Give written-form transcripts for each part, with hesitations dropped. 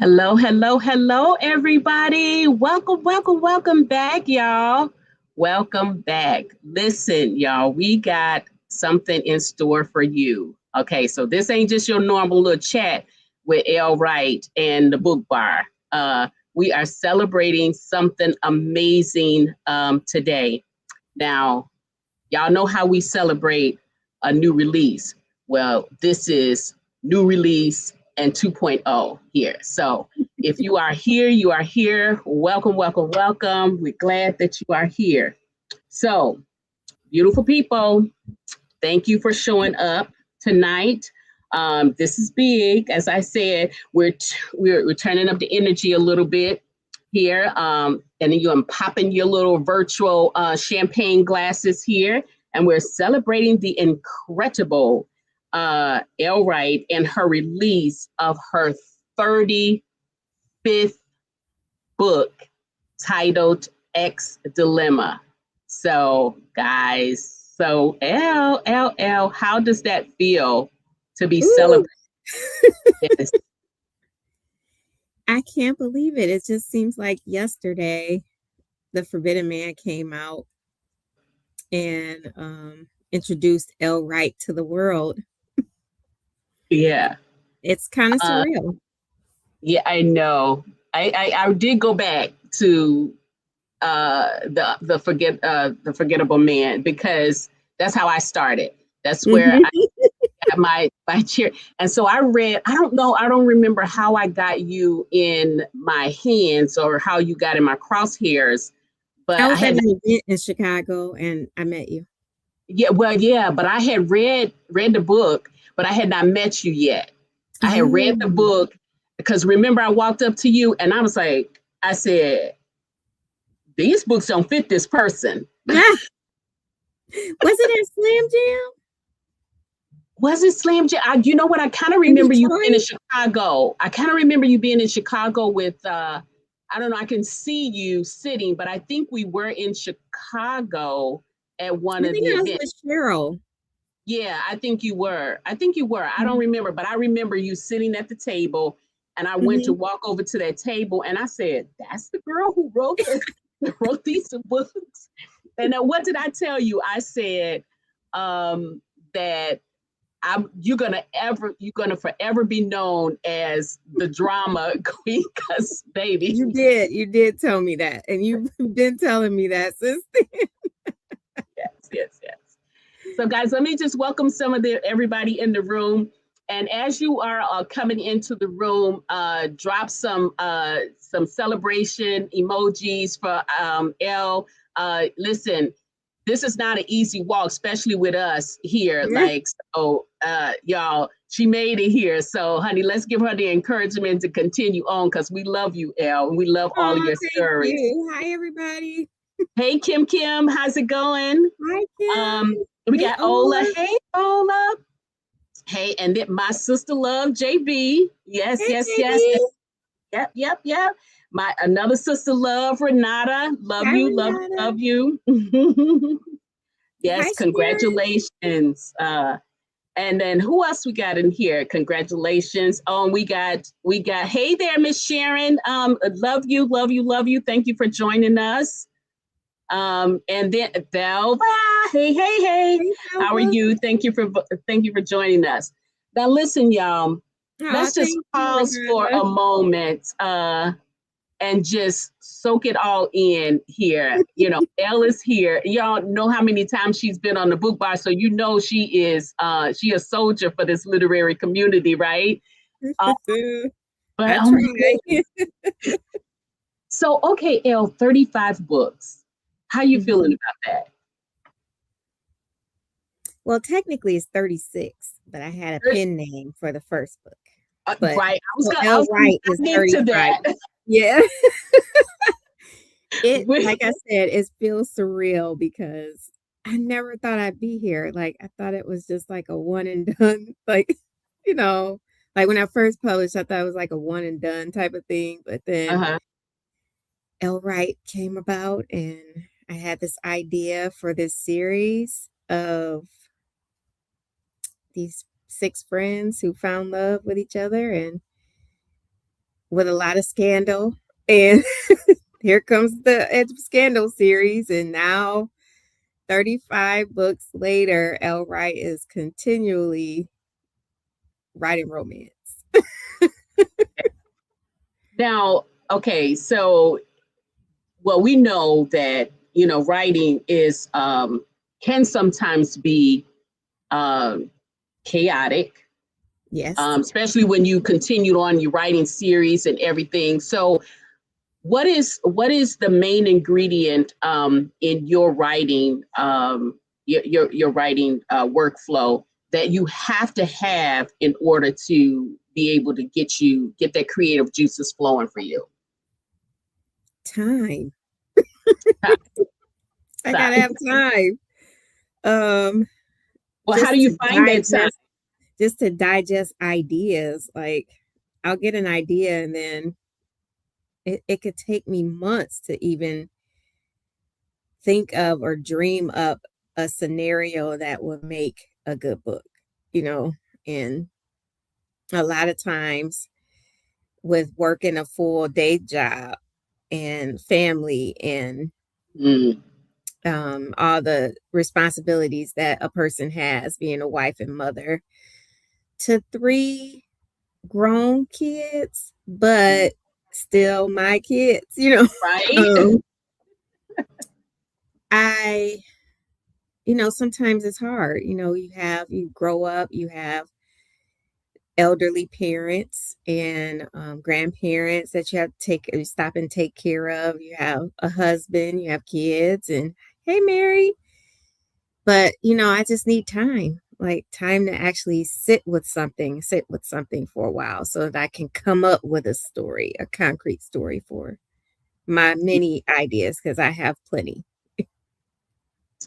Hello, hello, hello, everybody. Welcome back, y'all. Welcome back. Listen, y'all, we got something in store for you. Okay, so this ain't just your normal little chat with Elle Wright and the book bar. We are celebrating something amazing today. Now, y'all know how we celebrate a new release. Well, this is new release and 2.0 here. So if you are here, you are here. Welcome, welcome, welcome. We're glad that you are here. So, beautiful people, thank you for showing up tonight. This is big. As I said, we're turning up the energy a little bit here, and then you're popping your little virtual champagne glasses here, and we're celebrating the incredible Elle Wright and her release of her 35th book titled X Dilemma. So, guys, so L, how does that feel to be celebrated? Yes. I can't believe it. It just seems like yesterday The Forbidden Man came out and introduced Elle Wright to the world. Yeah. It's kind of surreal. Yeah, I know. I did go back to the Forgettable Man because that's how I started. That's where I got my chair. And so I read, I don't know, I don't remember how I got you in my hands or how you got in my crosshairs, but I I was at had, an event in Chicago and I met you. yeah, but I had read the book, but I had not met you yet. I had read the Oh. book because remember I walked up to you and I was like, I said, these books don't fit this person. Was it at Slam Jam? Was it Slam Jam? You know what? I kind of In remember you being in Detroit? Chicago. I kind of remember you being in Chicago with, I don't know, I can see you sitting, but I think we were in Chicago at one I of think the I was events. with Cheryl. Yeah, I think you were. I think you were. I don't remember, but I remember you sitting at the table and I went to Mhm. walk over to that table and I said, that's the girl who wrote this, wrote these books. And then what did I tell you? I said that you're gonna forever be known as the drama queen, because baby. You did tell me that. And you've been telling me that since then. Yes. So, guys, let me just welcome everybody in the room. And as you are coming into the room, drop some celebration emojis for Elle. Listen, this is not an easy walk, especially with us here. Yeah. Like, so, y'all, she made it here. So, honey, let's give her the encouragement to continue on because we love you, Elle, and we love all of Oh, your thank stories. you. Hi, everybody. Hey, Kim, how's it going? Hi, Kim. We Hey, got Ola. Ola. Hey, Ola. Hey, and then my sister love JB. Yes, Hey, yes, yes. baby. Yep. My another sister love Renata. Love Hi, you, Renata. love you. Hi, Yes, Sharon. congratulations. And then who else we got in here? Congratulations. Oh, and we got hey there, Miss Sharon. Love you. Thank you for joining us. And then Velva, hey, Hey, how are Selva. you? Thank you for joining us. Now listen, y'all, Oh, let's just thank you, pause for Renata. a moment and just soak it all in here. You know, Elle is here. Y'all know how many times she's been on the book bar, so you know she a soldier for this literary community, right? Uh, but I oh my try. goodness. So okay, Elle, 35 books. How you feeling Mhm. about that? Well, technically it's 36, but I had a pen name for the first book. But Right. so I Elle was gonna Wright is dive into 35. that. Yeah. It, We- like I said, it feels surreal because I never thought I'd be here. Like I thought it was just like a one and done, like, you know, like when I first published, I thought it was like a one and done type of thing. But then uh-huh. Elle Wright came about and I had this idea for this series of these six friends who found love with each other, and with a lot of scandal. And here comes the Edge of Scandal series. And now, 35 books later, Elle Wright is continually writing romance. Now, okay, so well, we know that writing is can sometimes be chaotic, Yes. especially when you continue on your writing series and everything. So, what is the main ingredient in your writing your writing workflow that you have to have in order to be able to get that creative juices flowing for you? Time. Time. I gotta have time. Um, Well, how do just you to find that time? digest ideas. Like, I'll get an idea and then it could take me months to even think of or dream up a scenario that would make a good book, you know? And a lot of times with working a full day job and family and Mm, all the responsibilities that a person has being a wife and mother to three grown kids, but still my kids, right. Um, I, sometimes it's hard. You grow up, you have elderly parents and grandparents that you stop and take care of. You have a husband, you have kids, and hey, Mary. But, I just need time, like time to actually sit with something for a while so that I can come up with a story, a concrete story for my many ideas because I have plenty.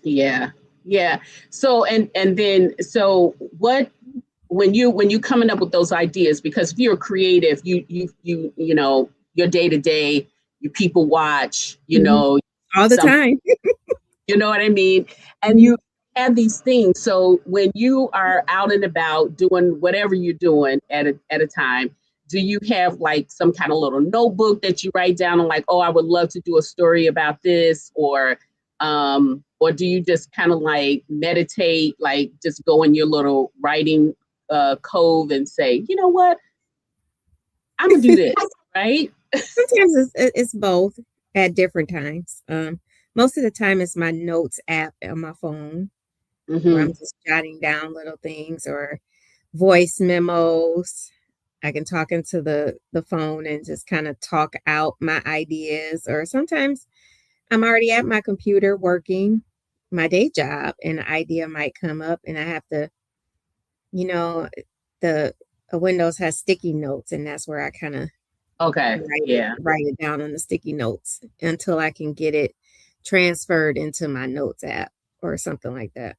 Yeah, yeah. So and then so what when you coming up with those ideas, because if you're creative, your day to day, you people watch, Mhm. All the some time. you know what I mean? And Mhm. you have these things. So when you are out and about doing whatever you're doing at a time, do you have like some kind of little notebook that you write down and like, oh, I would love to do a story about this, or do you just kind of like meditate, like just go in your little writing cove and say, you know what, I'm gonna do this, right? Sometimes it's both at different times. Most of the time it's my notes app on my phone where I'm Mm-hmm. just jotting down little things or voice memos. I can talk into the phone and just kind of talk out my ideas. Or sometimes I'm already at my computer working my day job and an idea might come up and I have to, you know, the Windows has sticky notes and that's where I kind of Okay. Yeah. write it down on the sticky notes until I can get it transferred into my notes app or something like that.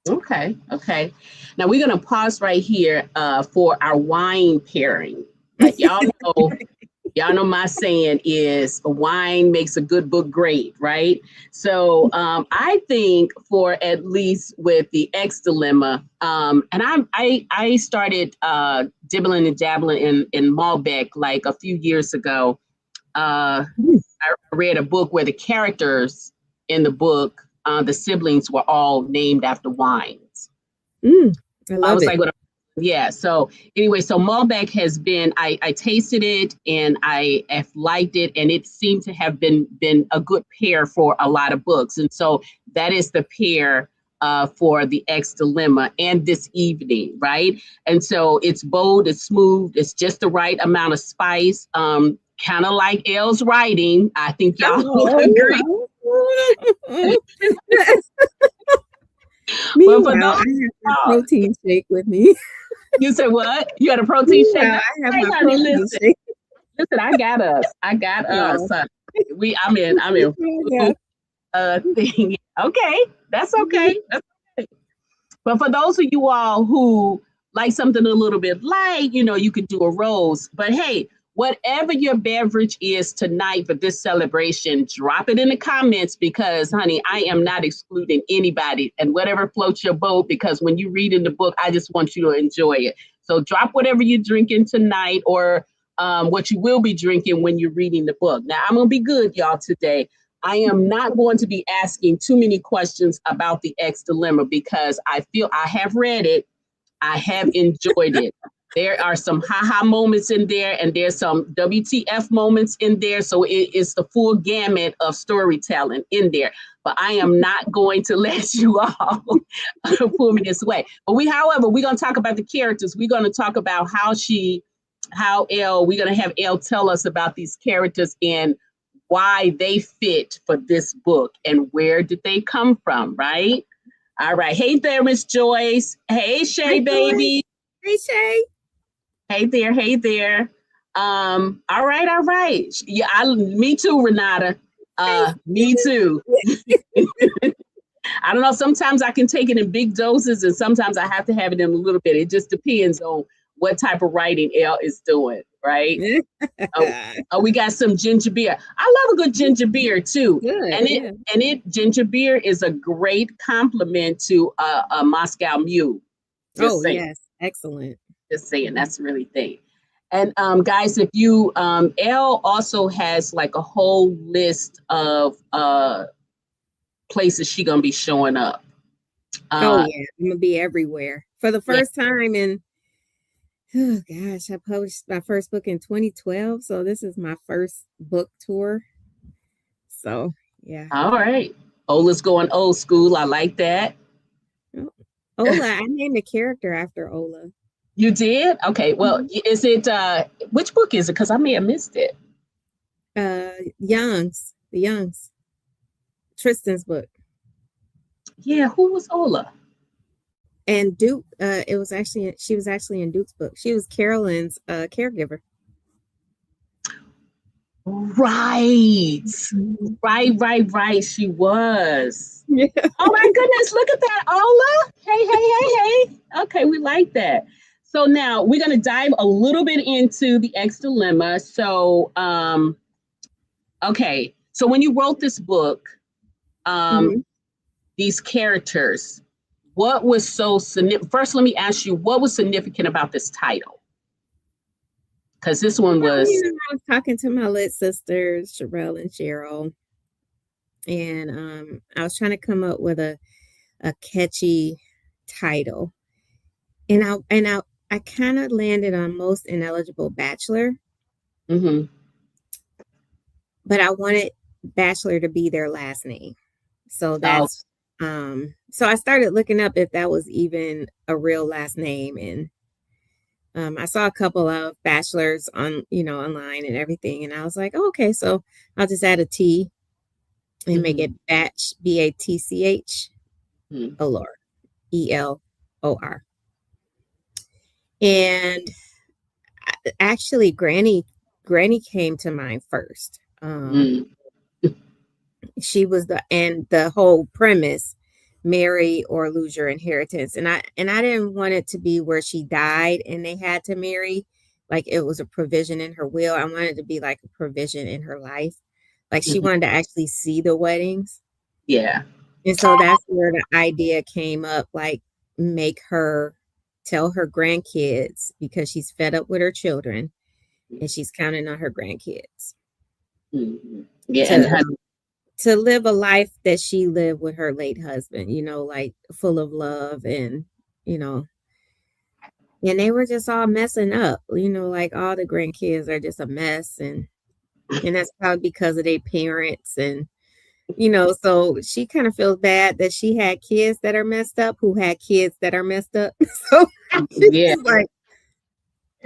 Okay, okay. Now we're gonna pause right here for our wine pairing. Like y'all know my saying is wine makes a good book great, right? So I think for at least with the X dilemma, and I started dibbling and dabbling in Malbec like a few years ago. Mm, I read a book where the characters in the book, the siblings were all named after wines. mm, I I love was it. like, what? Yeah. So anyway, so Malbec has been. I tasted it and I have liked it, and it seemed to have been a good pair for a lot of books. And so that is the pair for the X Dilemma and this evening, right? And so it's bold, it's smooth, it's just the right amount of spice. Kind of like Elle's writing. I think y'all will agree. Oh. But for Meanwhile, those, I have my uh, protein shake with me. you said what? You had a protein shake? Meanwhile, That's I have right, my honey. protein Listen. shake. Listen, I got us. I got us. No. I'm in Yeah. full thing. Okay, that's okay. That's okay. But for those of you all who like something a little bit light, you could do a rose. But hey, whatever your beverage is tonight for this celebration, drop it in the comments because, honey, I am not excluding anybody and whatever floats your boat. Because when you read in the book, I just want you to enjoy it. So drop whatever you're drinking tonight, or what you will be drinking when you're reading the book. Now, I'm going to be good, y'all, today. I am not going to be asking too many questions about the X Dilemma because I feel I have read it. I have enjoyed it. There are some haha moments in there, and there's some WTF moments in there. So it is the full gamut of storytelling in there. But I am not going to let you all pull me this way. But however, we're going to talk about the characters. We're going to talk about we're going to have Elle tell us about these characters and why they fit for this book and where did they come from, right? All right. Hey there, Miss Joyce. Hey, Shay, baby. Hey, Shay. Hey there. Hey there. All right. Yeah, me too, Renata. Me too. I don't know. Sometimes I can take it in big doses and sometimes I have to have it in a little bit. It just depends on what type of writing Elle is doing, right? We got some ginger beer. I love a good ginger beer too. Good, ginger beer is a great compliment to a Moscow Mule. Yes, excellent. Just saying, that's really thing. And guys, if you Elle also has like a whole list of places she's gonna be showing up. I'm gonna be everywhere for the first time in. Oh gosh, I published my first book in 2012, so this is my first book tour. So yeah. All right, Ola's going old school. I like that. Ola, I named a character after Ola. You did? Okay. Well, is it which book is it? Because I may have missed it. The Youngs. Tristan's book. Yeah, who was Ola? And Duke, she was actually in Duke's book. She was Carolyn's caregiver. Right. She was. Yeah. Oh my goodness, look at that, Ola. Hey. Okay, we like that. So now we're going to dive a little bit into the X Dilemma. So, okay. So when you wrote this book, these characters, what was so significant? First, let me ask you, what was significant about this title? Because this one was... I was talking to my lit sisters, Sherelle and Cheryl, and I was trying to come up with a catchy title. And I kind of landed on Most Ineligible Bachelor. Mm-hmm. But I wanted Bachelor to be their last name. So that's... so I started looking up if that was even a real last name, and I saw a couple of bachelors on, online and everything, and I was like, okay, so I'll just add a T and make it Batch, BATCH, Elor, ELOR. And actually, Granny came to mind first. She was the whole premise, marry or lose your inheritance. And I didn't want it to be where she died and they had to marry, like it was a provision in her will. I wanted it to be like a provision in her life. Like she wanted to actually see the weddings. Yeah. And so that's where the idea came up, like make her tell her grandkids, because she's fed up with her children and she's counting on her grandkids. Yeah. To live a life that she lived with her late husband, like full of love and, and they were just all messing up, like all the grandkids are just a mess. And that's probably because of their parents. And, so she kind of feels bad that she had kids that are messed up who had kids that are messed up. So she's like,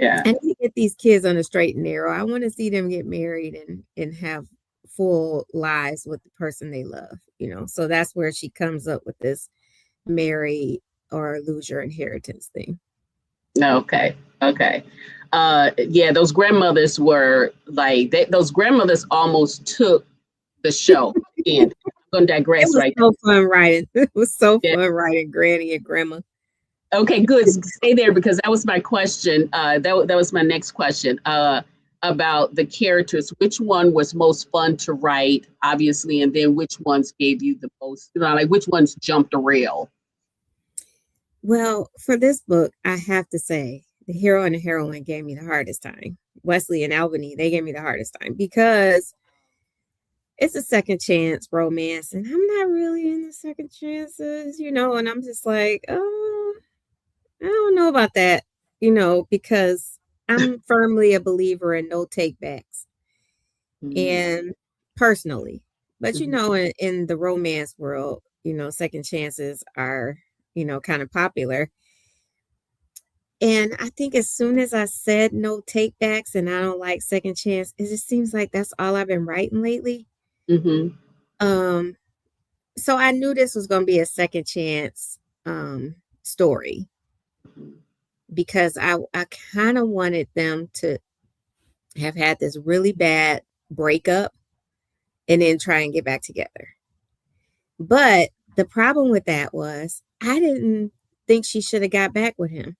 I need to get these kids on the straight and narrow. I want to see them get married and have full lives with the person they love, so that's where she comes up with this marry or lose your inheritance thing. Okay. Those grandmothers were like those grandmothers almost took the show. And I'm gonna digress. It was so fun writing Granny and Grandma. Okay, good. Stay there because that was my question. That was my next question. About the characters, which one was most fun to write, obviously, and then which ones gave you the most, like which ones jumped the rail? Well, for this book, I have to say the hero and the heroine gave me the hardest time Wesley and Albany, they gave me the hardest time because it's a second chance romance, and I'm not really into second chances, and I'm just like, oh, I don't know about that, because I'm firmly a believer in no take backs and personally. But in the romance world, second chances are, kind of popular. And I think as soon as I said no take backs and I don't like second chance, it just seems like that's all I've been writing lately. Mm-hmm. Um, so I knew this was going to be a second chance story because I kind of wanted them to have had this really bad breakup and then try and get back together. But the problem with that was I didn't think she should have got back with him.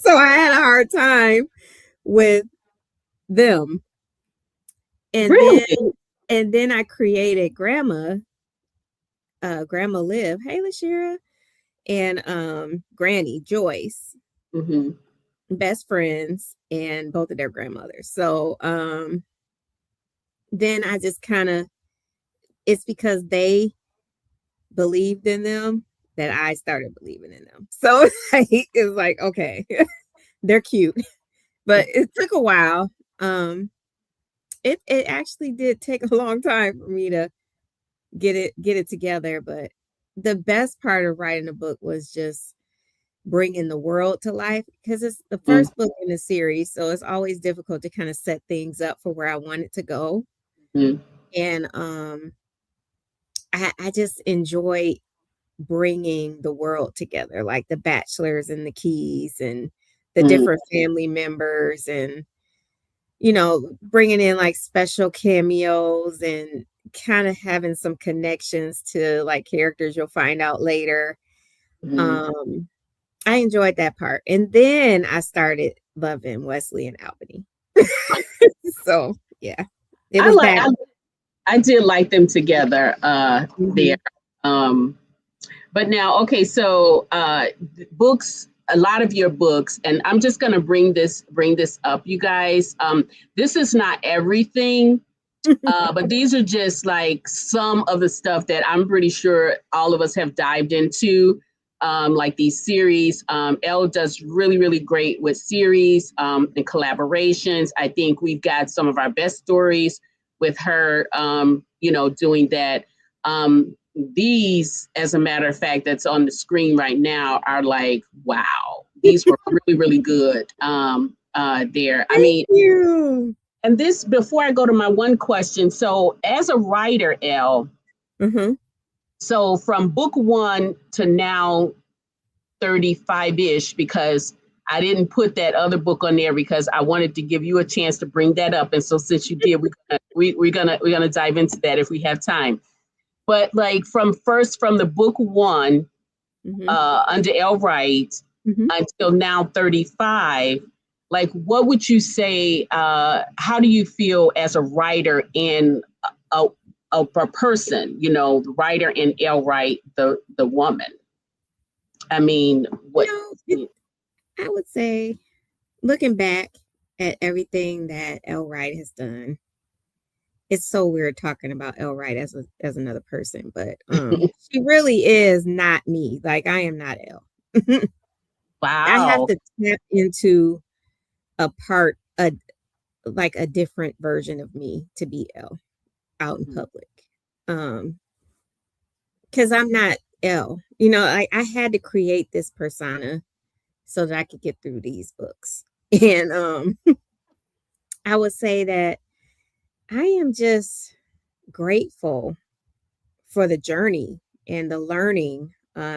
So I had a hard time with them. And Really? then I created Grandma Liv, hey Lashira, and Granny Joyce, Mm-hmm. best friends, and both of their grandmothers. So then I just kind of, it's because they believed in them that I started believing in them. So it's like, okay, they're cute. But it took a while. It actually did take a long time for me to get it together, but the best part of writing a book was just bringing the world to life because it's the first book in the series, so it's always difficult to kind of set things up for where I want it to go. Mm-hmm. And I just enjoy bringing the world together, like the bachelors and the keys and the different family members, and bringing in like special cameos and kind of having some connections to like characters you'll find out later. Mm-hmm. I enjoyed that part. And then I started loving Wesley and Albany. So yeah, it I was like bad. I did like them together there. Mhm. Um but now okay, so books, a lot of your books, and I'm just going to bring this up, you guys. This is not everything. But these are just like some of the stuff that I'm pretty sure all of us have dived into, like these series. Elle does really, really great with series and collaborations. I think we've got some of our best stories with her, doing that. These, as a matter of fact, that's on the screen right now are like, wow, these were really, really good there. I Thank mean, you. and this, before I go to my one question, so as a writer, Elle, Mm-hmm. so from book one to now 35-ish, because I didn't put that other book on there because I wanted to give you a chance to bring that up. And so since you did, we're gonna dive into that if we have time. But like from the book one, Mm-hmm. under Elle Wright, Mm-hmm. until now 35, like what would you say, how do you feel as a writer in a, a person, the writer in Elle Wright, the woman? I mean, what? I would say, looking back at everything that Elle Wright has done, it's so weird talking about Elle Wright as another person, but she really is not me. Like I am not Elle. I have Wow. to tap into a part, like a different version of me to be Elle out in public. Because I'm not Elle. I had to create this persona so that I could get through these books. And I would say that I am just grateful for the journey and the learning,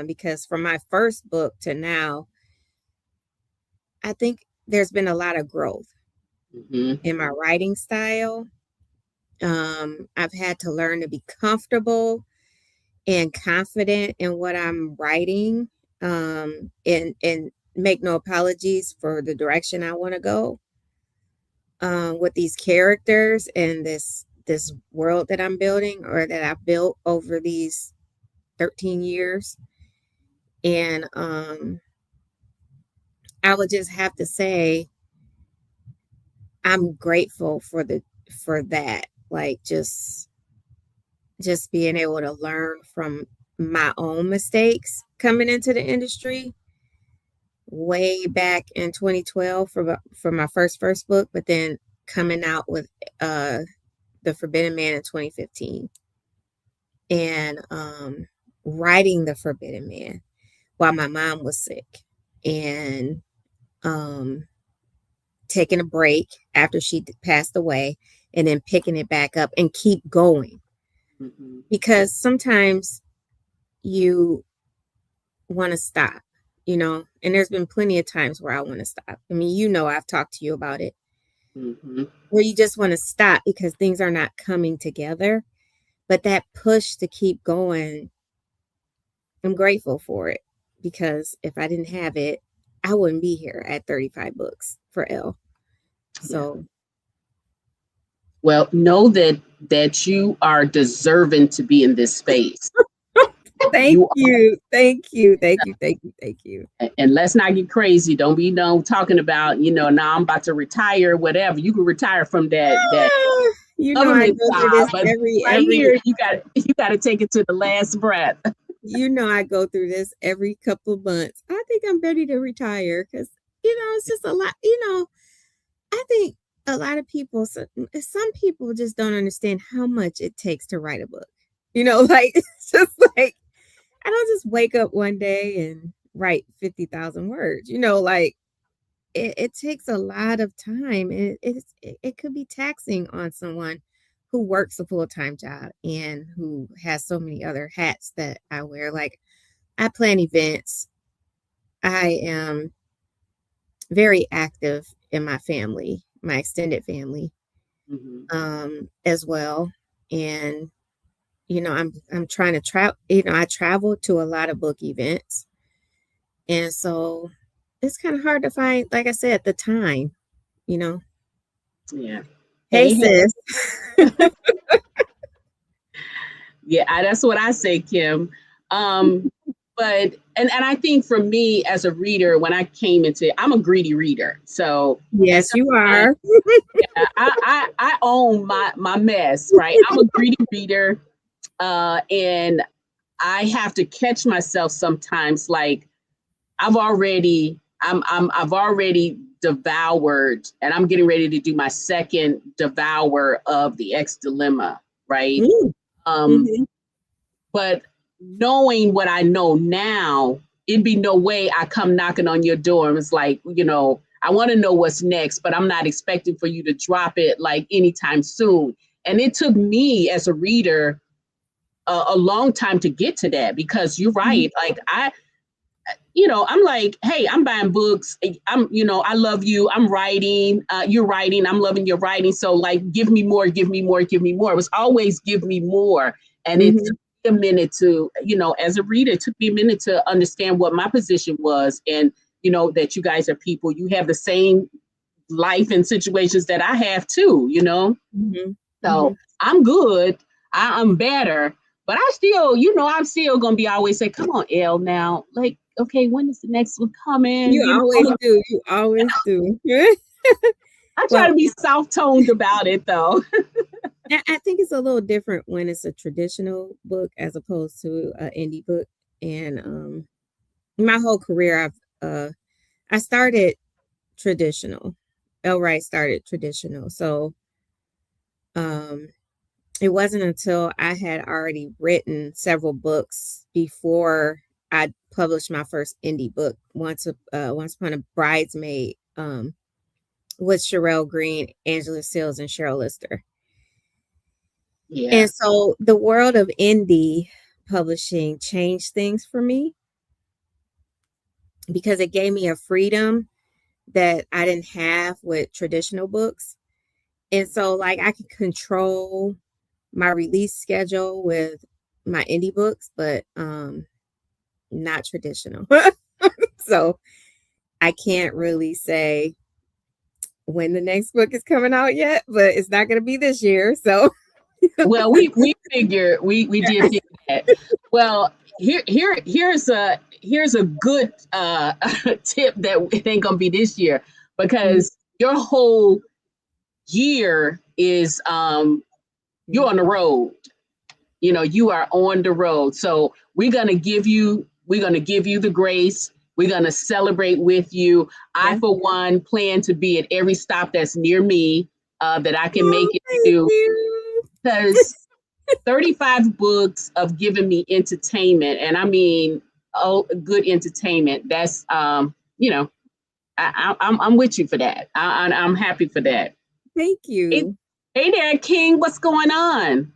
because from my first book to now, I think there's been a lot of growth Mm-hmm. in my writing style. I've had to learn to be comfortable and confident in what I'm writing, and make no apologies for the direction I want to go, with these characters and this world that I'm building or that I've built over these 13 years. And I would just have to say I'm grateful for that. Like just being able to learn from my own mistakes coming into the industry way back in 2012 for my first book, but then coming out with The Forbidden Man in 2015, and writing The Forbidden Man while my mom was sick, and taking a break after she passed away, and then picking it back up and keep going. Mm-hmm. Because sometimes you want to stop, and there's been plenty of times where I want to stop. I mean, I've talked to you about it, Mm-hmm. where you just want to stop because things are not coming together. But that push to keep going, I'm grateful for it, because if I didn't have it, I wouldn't be here at 35 books for Elle. So, well, know that you are deserving to be in this space. thank you. Thank you. Thank you. Thank you. Thank you. And let's not get crazy. Don't be talking about, now I'm about to retire, whatever. You can retire from that I government go through job, this but every here you got to take it to the last breath. I go through this every couple of months. I think I'm ready to retire because, it's just a lot, I think a lot of people, some people just don't understand how much it takes to write a book. Like, it's just like, I don't just wake up one day and write 50,000 words, like it takes a lot of time. It could be taxing on someone who works a full-time job and who has so many other hats that I wear. Like, I plan events. I am very active in my family, my extended family, as well. And, I'm trying to travel, I travel to a lot of book events. And so it's kind of hard to find, like I said, the time, Yeah. Hey, sis. Yeah, that's what I say, Kim. But I think for me as a reader, when I came into I'm a greedy reader. So yes, you are. Yeah, I own my mess, right? I'm a greedy reader, and I have to catch myself sometimes. Like I've already devoured, and I'm getting ready to do my second devour of the X Dilemma, right? But knowing what I know now, it'd be no way I come knocking on your door and it's like, I want to know what's next, but I'm not expecting for you to drop it like anytime soon. And it took me as a reader a long time to get to that, because you're right. Like I'm like, hey, I'm buying books. I love you. I'm writing. You're writing. I'm loving your writing. So like, give me more, give me more, give me more. It was always give me more. And it took me a minute to, as a reader, it took me a minute to understand what my position was. And, that you guys are people, you have the same life and situations that I have too, So I'm good. I'm better. But I still, I'm still going to be always say, come on, Elle, now. Like, okay, when is the next one coming? You always do. You always do. I try to be soft-toned about it, though. I think it's a little different when it's a traditional book as opposed to an indie book. And my whole career, I started traditional. Elle Wright started traditional. So it wasn't until I had already written several books before I published my first indie book, Once Upon a Bridesmaid, with Sherelle Green, Angela Seals, and Cheryl Lister. Yeah. And so the world of indie publishing changed things for me because it gave me a freedom that I didn't have with traditional books. And so like I could control my release schedule with my indie books, but not traditional. So I can't really say when the next book is coming out yet, but it's not going to be this year. So well, we figure we did figure that. Well, here's a good tip that it ain't gonna be this year, because your whole year is you're on the road. You are on the road. So we're gonna give you the grace. We're gonna celebrate with you. I, Yeah. for one, plan to be at every stop that's near me that I can make Oh, it thank to, you. because 35 books of giving me entertainment, and I mean, good entertainment. That's I'm with you for that. I'm happy for that. Thank Hey, you. hey there, King. What's going on?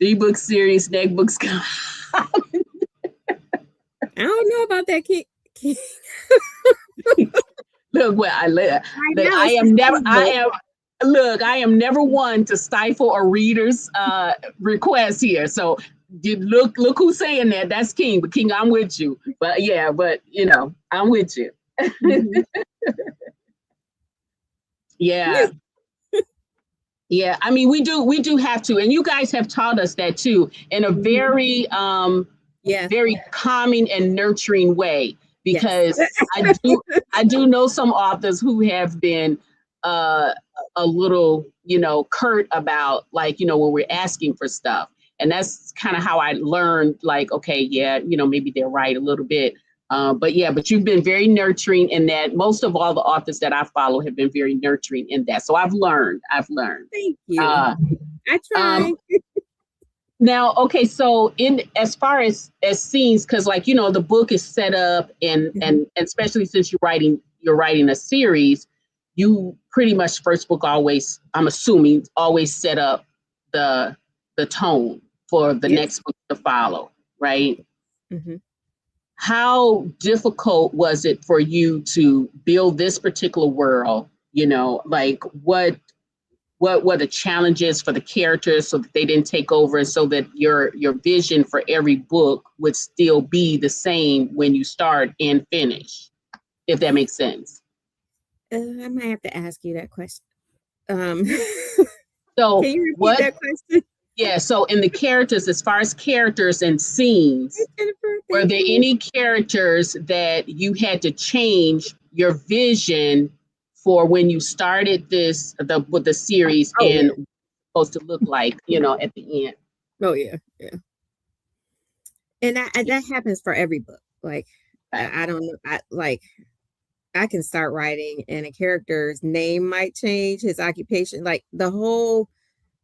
3 book series, next book's coming. I don't know about that kid. Look where I live. Right Look, now, it's just I am never one to stifle a reader's request here. So look who's saying that. That's King. But King, I'm with you. But yeah, I'm with you. Mhm. Yeah. Yeah, I mean, we do have to, and you guys have taught us that too, in a Mhm. Yeah. very calming and nurturing way, Yes. because I do know some authors who have been uh a little, curt about, like, when we're asking for stuff. And that's kind of how I learned, like, okay, yeah, maybe they're right a little bit. But you've been very nurturing in that. Most of all the authors that I follow have been very nurturing in that. So I've learned. Thank you. Uh, I um, try. Now, okay, so in as far as scenes, because, like, the book is set up, and Mhm. and especially since you're writing a series, you pretty much, first book always, I'm assuming, always set up the the tone for the Yes. next book to follow, right? Mhm. How difficult was it for you to build this particular world? Like, what were the challenges for the characters, so that they didn't take over, and so that your vision for every book would still be the same when you start and finish, if that makes sense. I might have to ask you that question. Um, So can you repeat what that question? yeah, so in the characters, as far as characters and Hey, scenes, Jennifer, were thank there you. any characters that you had to change your vision for when you started with the series, Oh and yeah. what it's supposed to look like, at the end? Oh yeah. Yeah. And that happens for every book. Like Right. I don't know. I can start writing and a character's name might change, his occupation, like the whole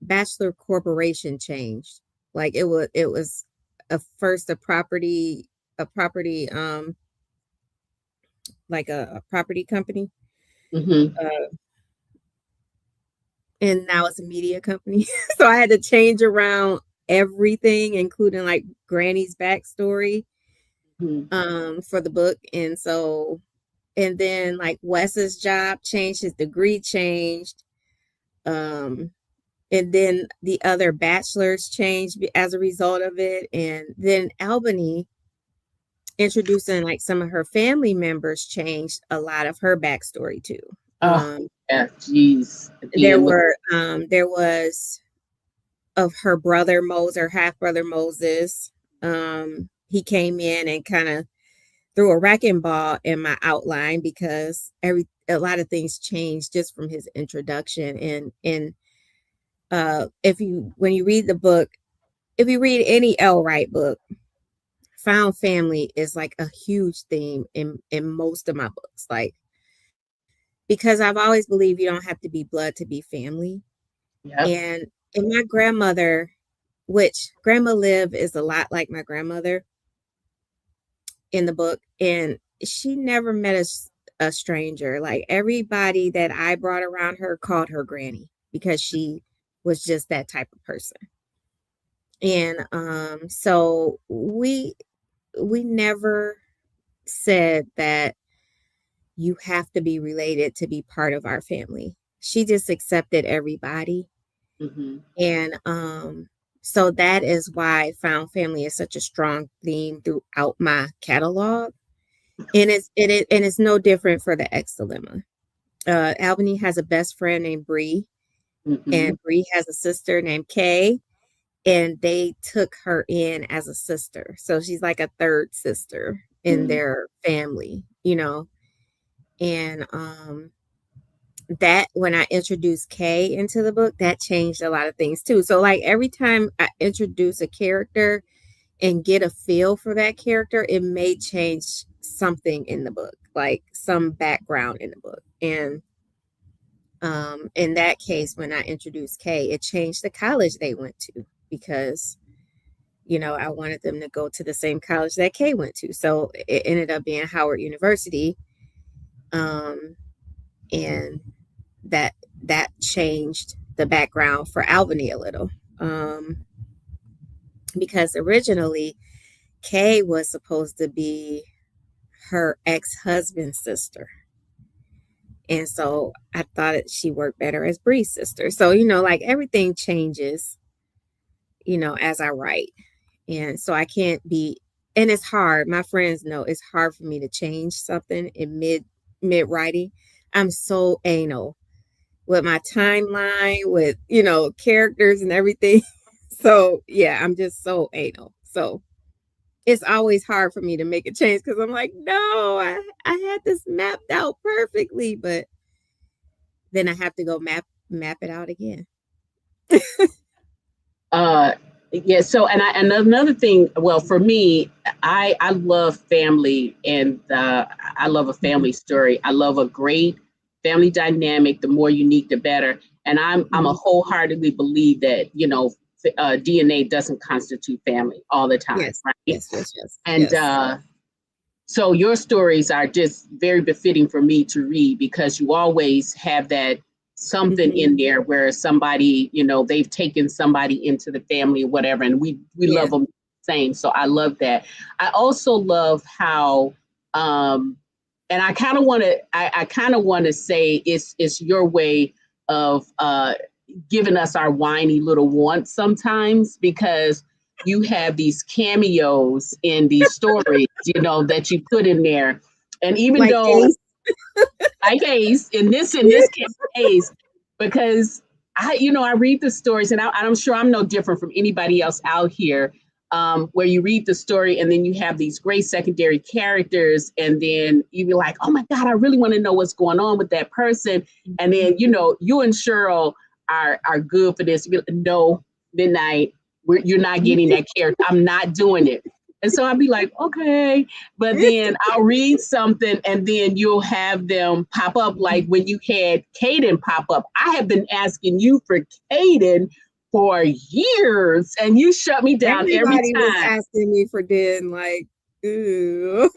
Bachelor Corporation changed. Like it was a property like a property company. Mm-hmm. Uh and now it's a media company. So I had to change around everything, including like Granny's backstory Mm-hmm. for the book. And then like Wes's job changed, his degree changed. Um and then the other bachelors changed as a result of it. And then Albany introducing like some of her family members changed a lot of her backstory too. Oh, Um, yeah, geez. there Again, with were there was of her brother Moser, half brother Moses. He came in and kind of threw a wrecking ball in my outline because a lot of things changed just from his introduction. And if you when you read the book, if you read any Elle Wright book, found family is like a huge theme in most of my books. Like because I've always believed you don't have to be blood to be family. Yep. And my grandmother, which Grandma Liv is a lot like my grandmother in the book, and she never met a stranger. Like everybody that I brought around her called her granny because she was just that type of person. And so we never said that you have to be related to be part of our family. She just accepted everybody. Mm-hmm. And so that is why found family is such a strong theme throughout my catalog. And it's no different for the X dilemma. Albany has a best friend named Bree, Mm-hmm. and Bree has a sister named Kay, and they took her in as a sister. So she's like a third sister in Mm-hmm. their family. And that when I introduced Kay into the book, that changed a lot of things too. So like every time I introduce a character and get a feel for that character, it may change something in the book, like some background in the book. And in that case, when I introduced Kay, it changed the college they went to because, you know, I wanted them to go to the same college that Kay went to. So it ended up being Howard University. And that changed the background for Albany a little. Because originally Kay was supposed to be her ex-husband's sister. And so I thought she worked better as Bree's sister. So, you know, like everything changes, you know, as I write. And so I can't be, and it's hard. My friends know it's hard for me to change something in mid writing. I'm so anal with my timeline, with, you know, characters and everything. So yeah, I'm just so anal. So it's always hard for me to make a change because I'm like, no, I had this mapped out perfectly, but then I have to go map it out again. Yeah. So, and another thing, well, for me, I love family, and I love a family story. I love a great family dynamic. The more unique, the better. And I'm a wholeheartedly believe that, you know, DNA doesn't constitute family all the time, Yes, right? yes. And yes. So your stories are just very befitting for me to read because you always have that something in there where somebody, you know, they've taken somebody into the family or whatever, and we love them the same. So I love that. I also love how, and I kind of want to say it's your way of giving us our whiny little wants sometimes, because you have these cameos in these stories, you know, that you put in there. And even like though Ace. like Ace in this case, Ace, because I read the stories, and I'm sure I'm no different from anybody else out here, where you read the story and then you have these great secondary characters, and then you be like, oh my God, I really want to know what's going on with that person. And then, you know, you and Cheryl are good for this. Like, no, Midnight, you're not getting that character. I'm not doing it. And so I'd be like, okay. But then I'll read something and then you'll have them pop up. Like when you had Caden pop up, I have been asking you for Caden for years and you shut me down every Everybody was time. asking me for Den, like, ooh.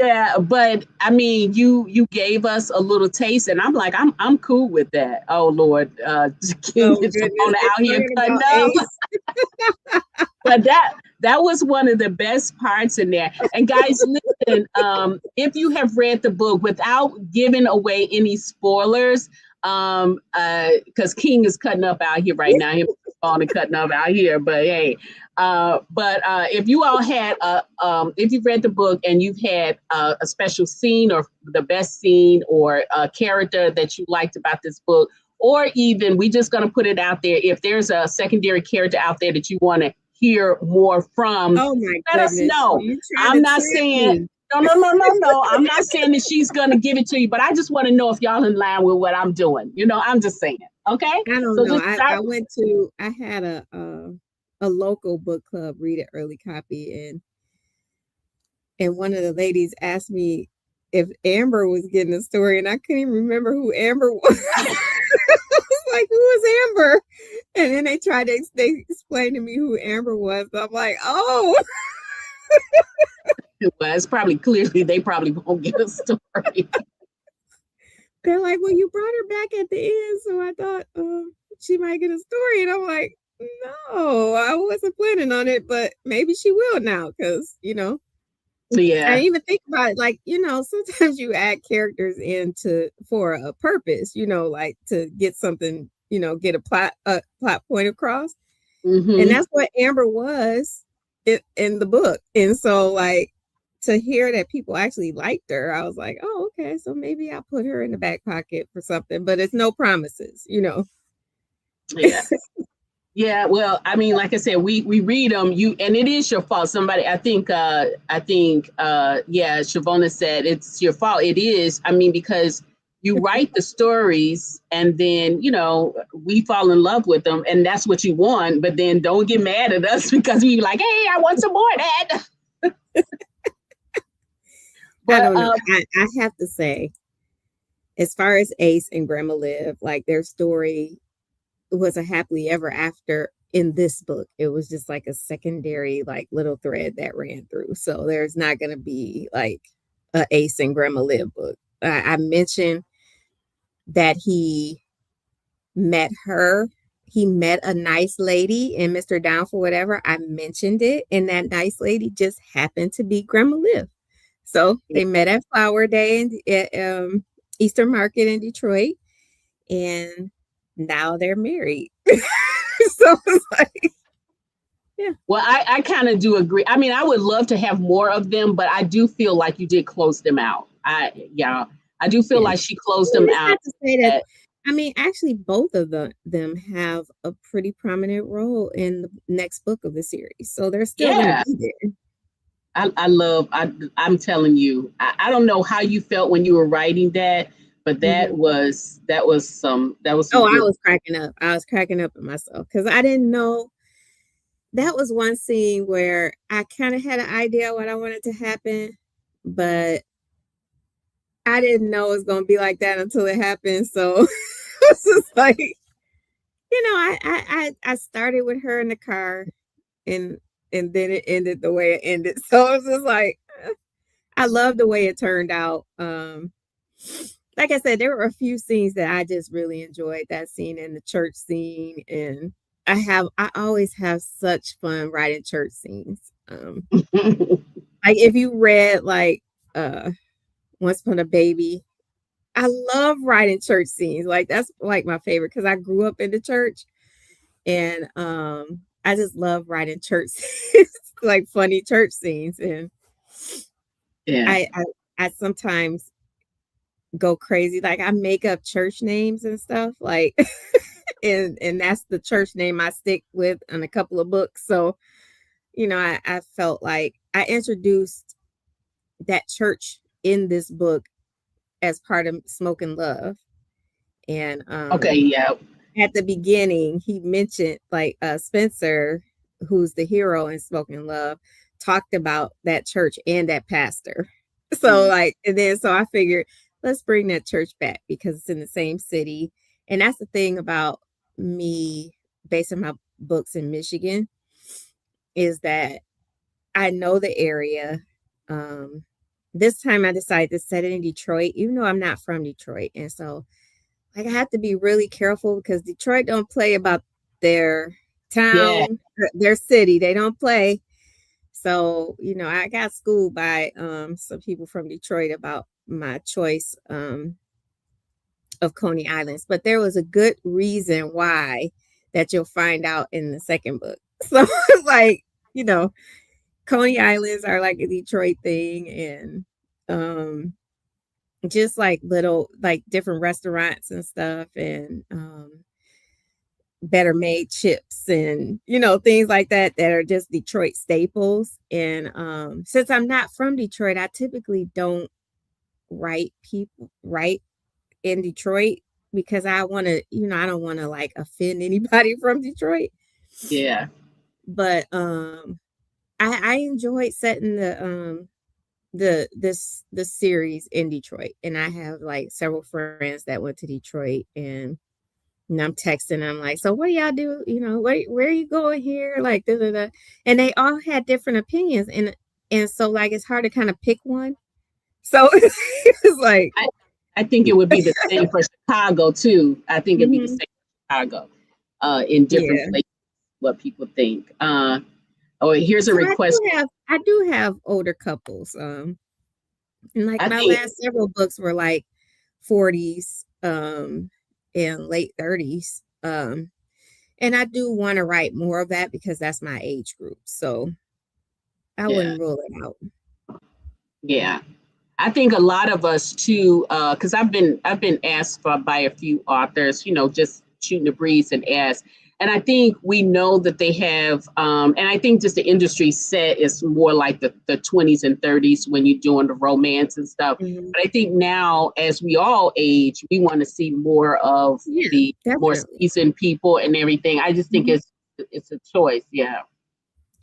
Yeah, but I mean, you gave us a little taste, and I'm like, I'm cool with that. Oh Lord, King Oh is goodness, out they're here talking cutting about up. Ace. But that was one of the best parts in there. And guys, listen, if you have read the book, without giving away any spoilers, because King is cutting up out here right now, him and cutting up out here. But hey, if you all had if you've read the book and you've had a special scene or the best scene or a character that you liked about this book, or even we just going to put it out there, if there's a secondary character out there that you want to hear more from, Oh my let us goodness. know. You trying I'm to not trick saying me. no. I'm not saying that she's gonna give it to you, but I just want to know if y'all in line with what I'm doing. You know, I'm just saying. Okay. I don't So know. just start. I had a local book club read an early copy, and one of the ladies asked me if Amber was getting a story, and I couldn't even remember who Amber was. Like, who is Amber? And then they explained to me who Amber was. So I'm like, oh. Well, it's probably clearly they probably won't get a story. They're like, well, you brought her back at the end, so I thought she might get a story. And I'm like, no, I wasn't planning on it, but maybe she will now, because Yeah. I even think about it, like, sometimes you add characters into for a purpose, like to get something, get a plot point across. Mm-hmm. And that's what Amber was in the book. And so, like, to hear that people actually liked her, I was like, oh, okay, so maybe I'll put her in the back pocket for something, but it's no promises. Yeah. Yeah, well, I mean, like I said, we read them. And it is your fault. Somebody, I think, yeah, Shavona said it's your fault. It is. I mean, because you write the stories and then, we fall in love with them and that's what you want. But then don't get mad at us because we like, hey, I want some more of that. I don't know. I have to say, as far as Ace and Grandma Liv, like their story was a happily ever after in this book. It was just like a secondary, like little thread that ran through. So there's not going to be like a Ace and Grandma Liv book. I mentioned that he met her. He met a nice lady in Mr. Down for Whatever. I mentioned it, and that nice lady just happened to be Grandma Liv. So they met at Flower Day at Easter Market in Detroit, and now they're married. So it's like, yeah. Well, I kind of do agree. I mean, I would love to have more of them, but I do feel like you did close them out. I do feel like she closed them out. To say that, I mean, actually, both of them have a pretty prominent role in the next book of the series, so they're still going to be there. I'm telling you, I don't know how you felt when you were writing that, but that was some. I was cracking up. I was cracking up at myself because I didn't know. That was one scene where I kind of had an idea what I wanted to happen, but I didn't know it was going to be like that until it happened. So it's just like, I started with her in the car and then it ended the way it ended. So it was just like, I love the way it turned out. Like I said, there were a few scenes that I just really enjoyed. That scene and the church scene, and I always have such fun writing church scenes. Like if you read like Once Upon a Baby, I love writing church scenes. Like that's like my favorite because I grew up in the church, and I just love writing church scenes, like funny church scenes. And I sometimes go crazy. Like I make up church names and stuff like, and that's the church name I stick with on a couple of books. So, I felt like I introduced that church in this book as part of Smoke and Love. And at the beginning, he mentioned like Spencer, who's the hero in Smoke and Love, talked about that church and that pastor. So so I figured let's bring that church back because it's in the same city. And that's the thing about me based on my books in Michigan is that I know the area. This time I decided to set it in Detroit, even though I'm not from Detroit. And so I have to be really careful because Detroit don't play about their town, their city. They don't play. So, I got schooled by some people from Detroit about my choice of Coney Islands. But there was a good reason why that you'll find out in the second book. So, like, Coney Islands are like a Detroit thing, and just like little like different restaurants and stuff, and Better Made chips and things like that are just Detroit staples. And since I'm not from Detroit, I typically don't write in Detroit because I want to, I don't want to like offend anybody from Detroit. Yeah. But I enjoyed setting this series in Detroit, and I have like several friends that went to Detroit, and I'm texting. I'm like, so what do y'all do? Where are you going here? Like, da, da, da. And they all had different opinions, and so like it's hard to kind of pick one. So it's like I think it would be the same for Chicago too. I think it'd be the same for Chicago, in different places. What people think. Here's a request. I do have older couples. And like my last several books were like 40s, and late 30s. And I do want to write more of that because that's my age group. So I wouldn't rule it out. Yeah. I think a lot of us too, because I've been asked by a few authors, just shooting the breeze and ask. And I think we know that they have, and I think just the industry set is more like the 20s and 30s when you're doing the romance and stuff. Mhm. But I think now, as we all age, we want to see more of Yeah, the more definitely. seasoned people and everything. I just think it's a choice. Yeah,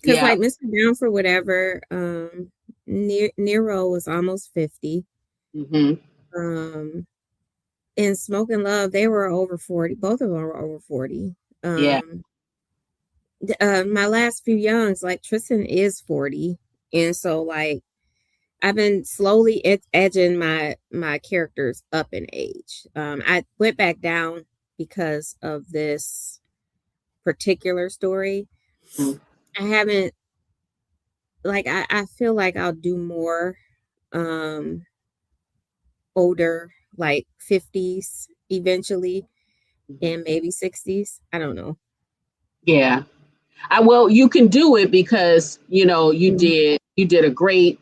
Because yeah. like Mr. Down for Whatever, Nero was almost 50. Hmm. Um, in Smoke and Love, they were over 40. Both of them were over 40. Yeah, Um, my last few youngs, like Tristan is 40. And so like I've been slowly edging my characters up in age. I went back down because of this particular story. mm, I haven't like I feel like I'll do more um older, like 50s eventually, and maybe 60s. I don't know. yeah. Well, you can do it because Mhm. you did a great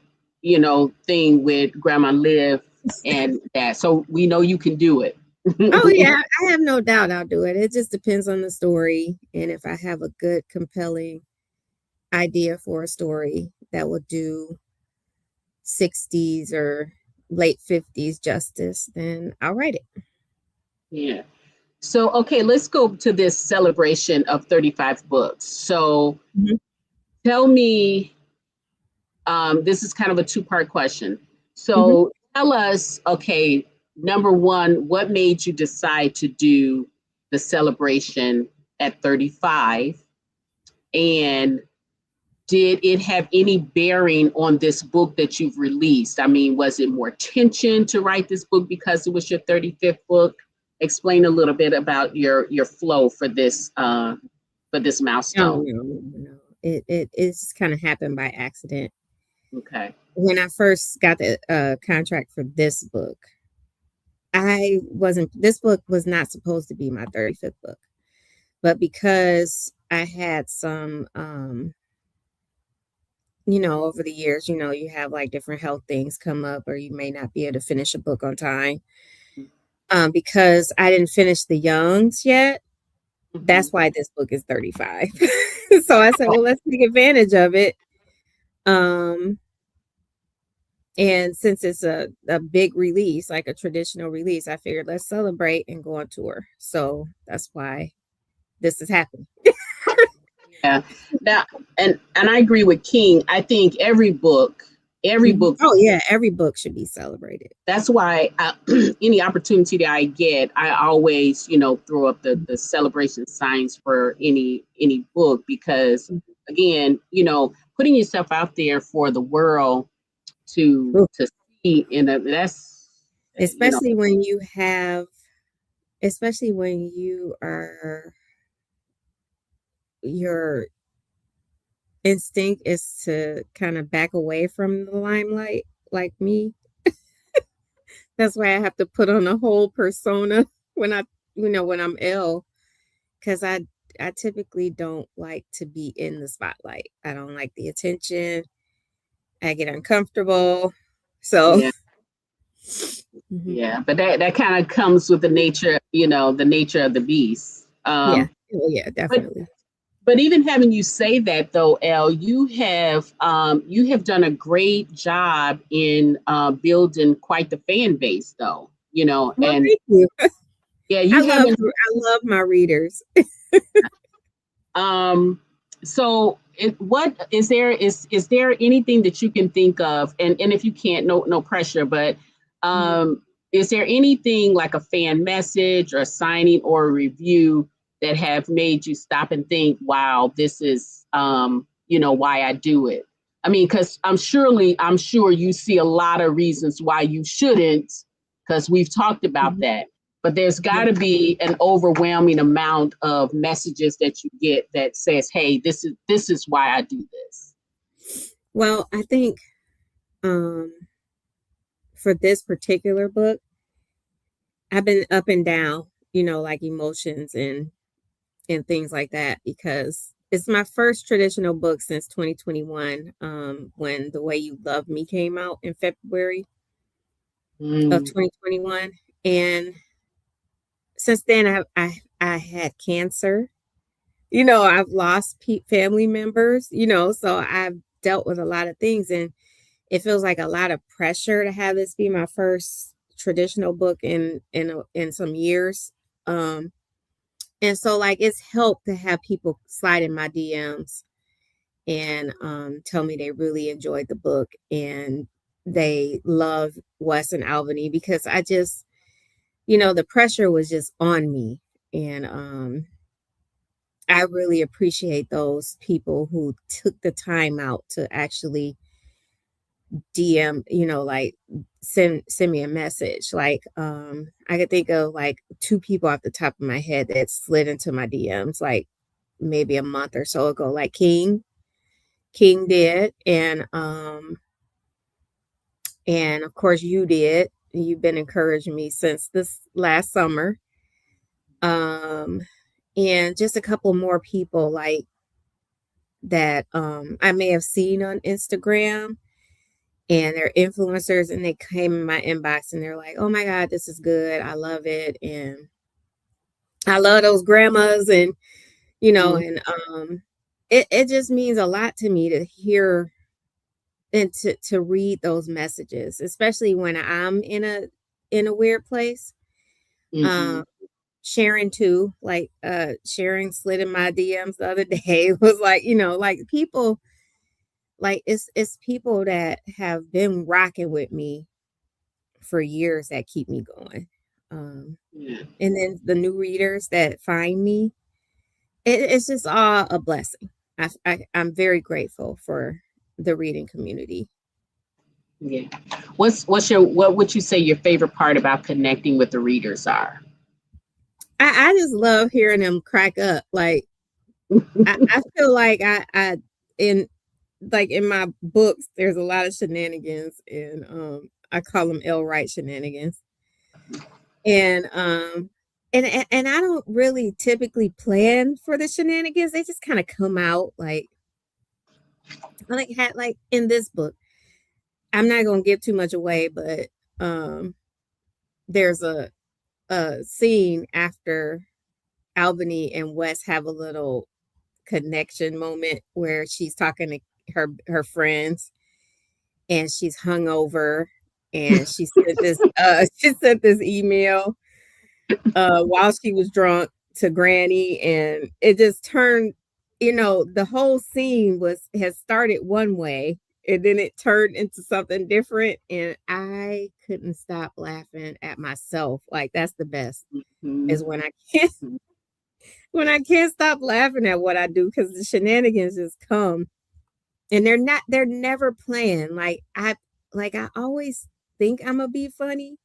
thing with Grandma Liv and that, so we know you can do it. Oh yeah, I have no doubt I'll do it. It just depends on the story and if I have a good, compelling idea for a story that will do 60s or late 50s justice, then I'll write it. Yeah. So okay, let's go to this celebration of 35 books. So Mhm. tell me, this is kind of a two-part question. Mhm. So tell us, okay, number one, what made you decide to do the celebration at 35? And did it have any bearing on this book that you've released? I mean, was it more tension to write this book because it was your 35th book? Explain a little bit about your flow for this Oh milestone. no, no, no. It's kind of happened by accident. Okay. When I first got the contract for this book, I wasn't. This book was not supposed to be my 35th book, but because I had some, over the years, you have like different health things come up, or you may not be able to finish a book on time. Because I didn't finish the Youngs yet. Mm-hmm. That's why this book is 35. So I said, well, let's take advantage of it. Um, and since it's a big release, like a traditional release, I figured let's celebrate and go on tour. So that's why this is happening. Yeah. Now, and I agree with King. I think every Mhm. book. Oh yeah, every book should be celebrated. That's why any opportunity that I get, I always, throw up the celebration signs for any book because, Mhm. again, putting yourself out there for the world to Ooh. to see in a that's you know Especially when you have, especially when you are, your instinct is to kind of back away from the limelight, like me. That's why I have to put on a whole persona when when I'm ill, because I typically don't like to be in the spotlight. I don't like the attention. I get uncomfortable. So, yeah, mhm. yeah, but that kind of comes with the nature of the beast. Yeah, oh yeah, But definitely. But even having you say that though, Elle, you have done a great job in building quite the fan base though, Well, and thank you. yeah, you haven't I love my readers. um so what is there anything that you can think of, and if you can't, no pressure, but Mhm. is there anything like a fan message or a signing or a review that have made you stop and think, wow, this is why I do it? I mean, because I'm sure you see a lot of reasons why you shouldn't, because we've talked about Mhm. that, but there's got Yeah. to be an overwhelming amount of messages that you get that says, hey, this is why I do this. Well, I think um for this particular book, I've been up and down, like emotions and things like that, because it's my first traditional book since 2021, when The Way You Love Me came out in February of Mm, 2021. And since then I had cancer, I've lost family members, so I've dealt with a lot of things, and it feels like a lot of pressure to have this be my first traditional book in some years. Um, and so like it's helped to have people slide in my DMs and tell me they really enjoyed the book and they love Wes and Albany because I just, the pressure was just on me. And I really appreciate those people who took the time out to actually DM, like send me a message. Like I could think of like two people off the top of my head that slid into my DMs like maybe a month or so ago. Like King did, and of course you did. You've been encouraging me since this last summer. Um and just a couple more people like that I may have seen on Instagram and they're influencers and they came in my inbox and they're like, "Oh my God, this is good. I love it." And I love those grandmas and Mhm. and it just means a lot to me to hear and to read those messages, especially when I'm in a weird place. Um Mhm. Sharon too, like Sharon slid in my DMs the other day was like, like people like it's people that have been rocking with me for years that keep me going. Um, Yeah. and then the new readers that find me, it's just all a blessing. I'm very grateful for the reading community. Yeah. What would you say your favorite part about connecting with the readers are? I just love hearing them crack up. Like I feel like in like in my books, there's a lot of shenanigans, and I call them Elle Wright shenanigans. And and I don't really typically plan for the shenanigans. They just kind of come out like had like in this book. I'm not gonna give too much away, but um there's a scene after Albany and Wes have a little connection moment where she's talking to her friends and she's hungover and she sent this email while she was drunk to Granny, and it just turned, the whole scene has started one way, and then it turned into something different, and I couldn't stop laughing at myself. Like that's the best is Mhm. when I can't stop laughing at what I do because the shenanigans just come, and they're never planned. Like I always think I'm gonna be funny,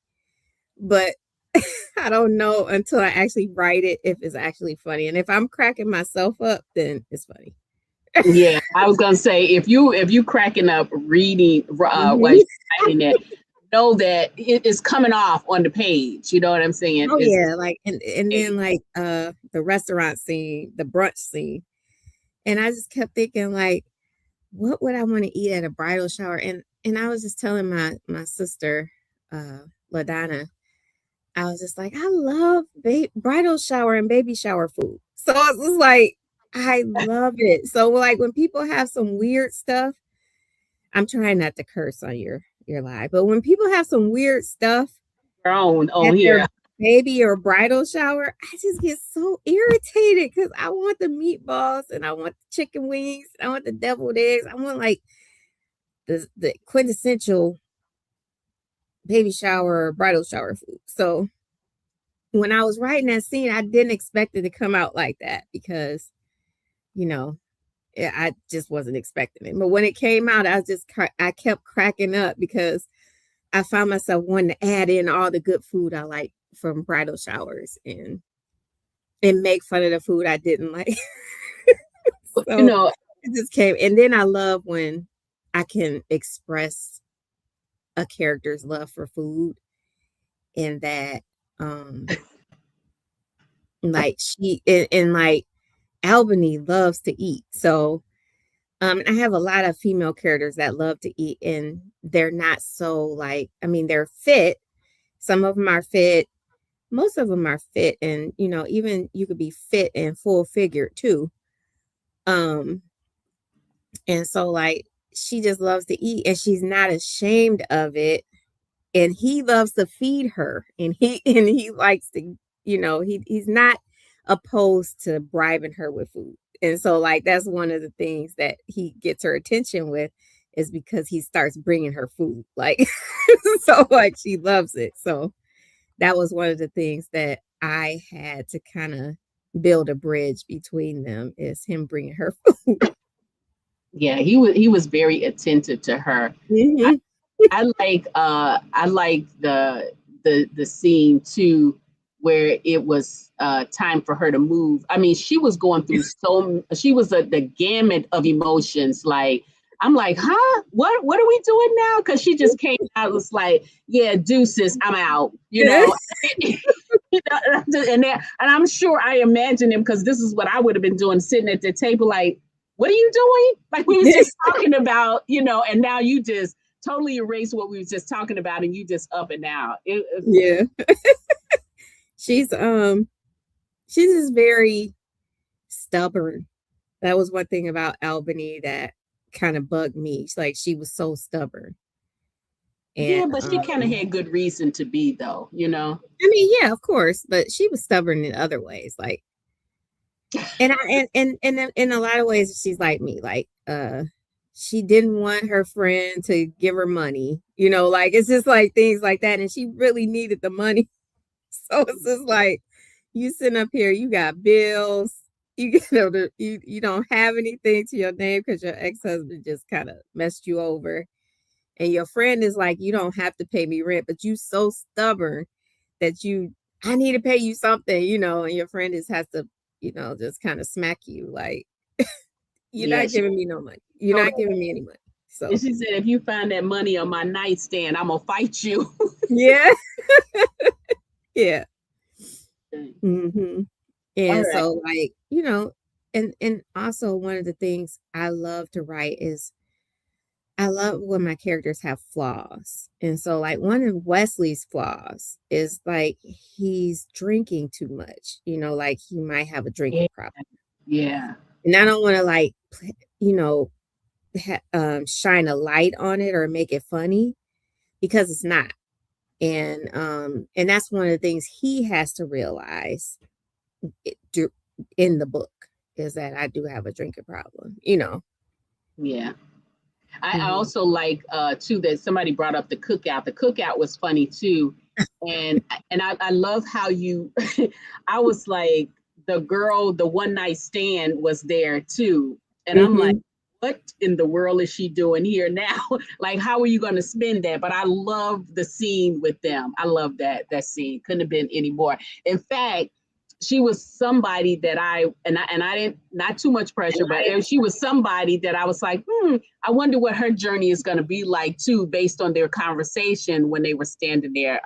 but I don't know until I actually write it if it's actually funny. And if I'm cracking myself up, then it's funny. Yeah, I was gonna say if you cracking up reading while Mhm. you're writing it, know that it is coming off on the page. You know what I'm saying? Oh It's yeah, like and then like the restaurant scene, the brunch scene. And I just kept thinking like, what would I want to eat at a bridal shower? And I was just telling my sister, uh, LaDonna, I was just like, I love bridal shower and baby shower food. So it was like, I love it. So like when people have some weird stuff, I'm trying not to curse on your live, but when people have some weird stuff your own at on their here. baby or bridal shower, I just get so irritated because I want the meatballs and I want the chicken wings, I want the deviled eggs, I want like the quintessential baby shower or bridal shower food. So when I was writing that scene, I didn't expect it to come out like that because, you know, I just wasn't expecting it. But when it came out, I kept cracking up because I found myself wanting to add in all the good food I like from bridal showers and make fun of the food I didn't like. You So know, it just came. And then I love when I can express a character's love for food and that like and like Albany loves to eat. So I have a lot of female characters that love to eat and they're not so like, I mean, they're fit. Some of them are fit, most of them are fit, and even you could be fit and full figured too. Um, and so like she just loves to eat, and she's not ashamed of it. And he loves to feed her, and he likes to, he's not opposed to bribing her with food. And so like that's one of the things that he gets her attention with, is because he starts bringing her food, like so like she loves it. So that was one of the things that I had to kind of build a bridge between them, is him bringing her food. Yeah, he was very attentive to her. Mm-hmm. I like the scene too, where it was time for her to move. I mean, she was going through she was the gamut of emotions. Like, I'm like, huh? What are we doing now? Because she just came out, was like, yeah, deuces, I'm out, and I'm sure I imagine him, because this is what I would have been doing, sitting at the table, like, what are you doing? Like, we was just talking about, and now you just totally erase what we was just talking about, and you just up and out. Yeah. she's she's just very stubborn. That was one thing about Albany that kind of bugged me. Like she was so stubborn. Yeah, And but she kind of had good reason to be, though. I mean, yeah, of course, but she was stubborn in other ways. Like, and I and in a lot of ways, she's like me. Like, she didn't want her friend to give her money. Like it's just like things like that, and she really needed the money. So it's just like, you sitting up here, you got bills, you don't have anything to your name because your ex-husband just kind of messed you over. And your friend is like, you don't have to pay me rent, but you so stubborn that I need to pay you something, and your friend just has to, just kind of smack you like, you're Yeah, not she giving me no money. You're told not giving me any money. and So she said, if you find that money on my nightstand, I'm gonna fight you. yeah. Yeah. All Hmm. And right. so like, and also one of the things I love to write is I love when my characters have flaws. And so like one of Wesley's flaws is like he's drinking too much, like he might have a Yeah, drinking problem. yeah, And I don't want to like, you know, shine a light on it or make it funny, because it's not. And that's one of the things he has to realize in the book, is that I do have a drinking problem. yeah. I Hmm. also like too that somebody brought up the cookout. The cookout was funny too, and I love how you. I was like, the girl, the one night stand was there too, and I'm like, Hmm. what in the world is she doing here now? Like, how are you going to spend that? But I love the scene with them. I love that scene. Couldn't have been any more. In fact, she was somebody that I didn't, not too much pressure, but she was somebody that I was like, I wonder what her journey is going to be like too, based on their conversation when they were standing there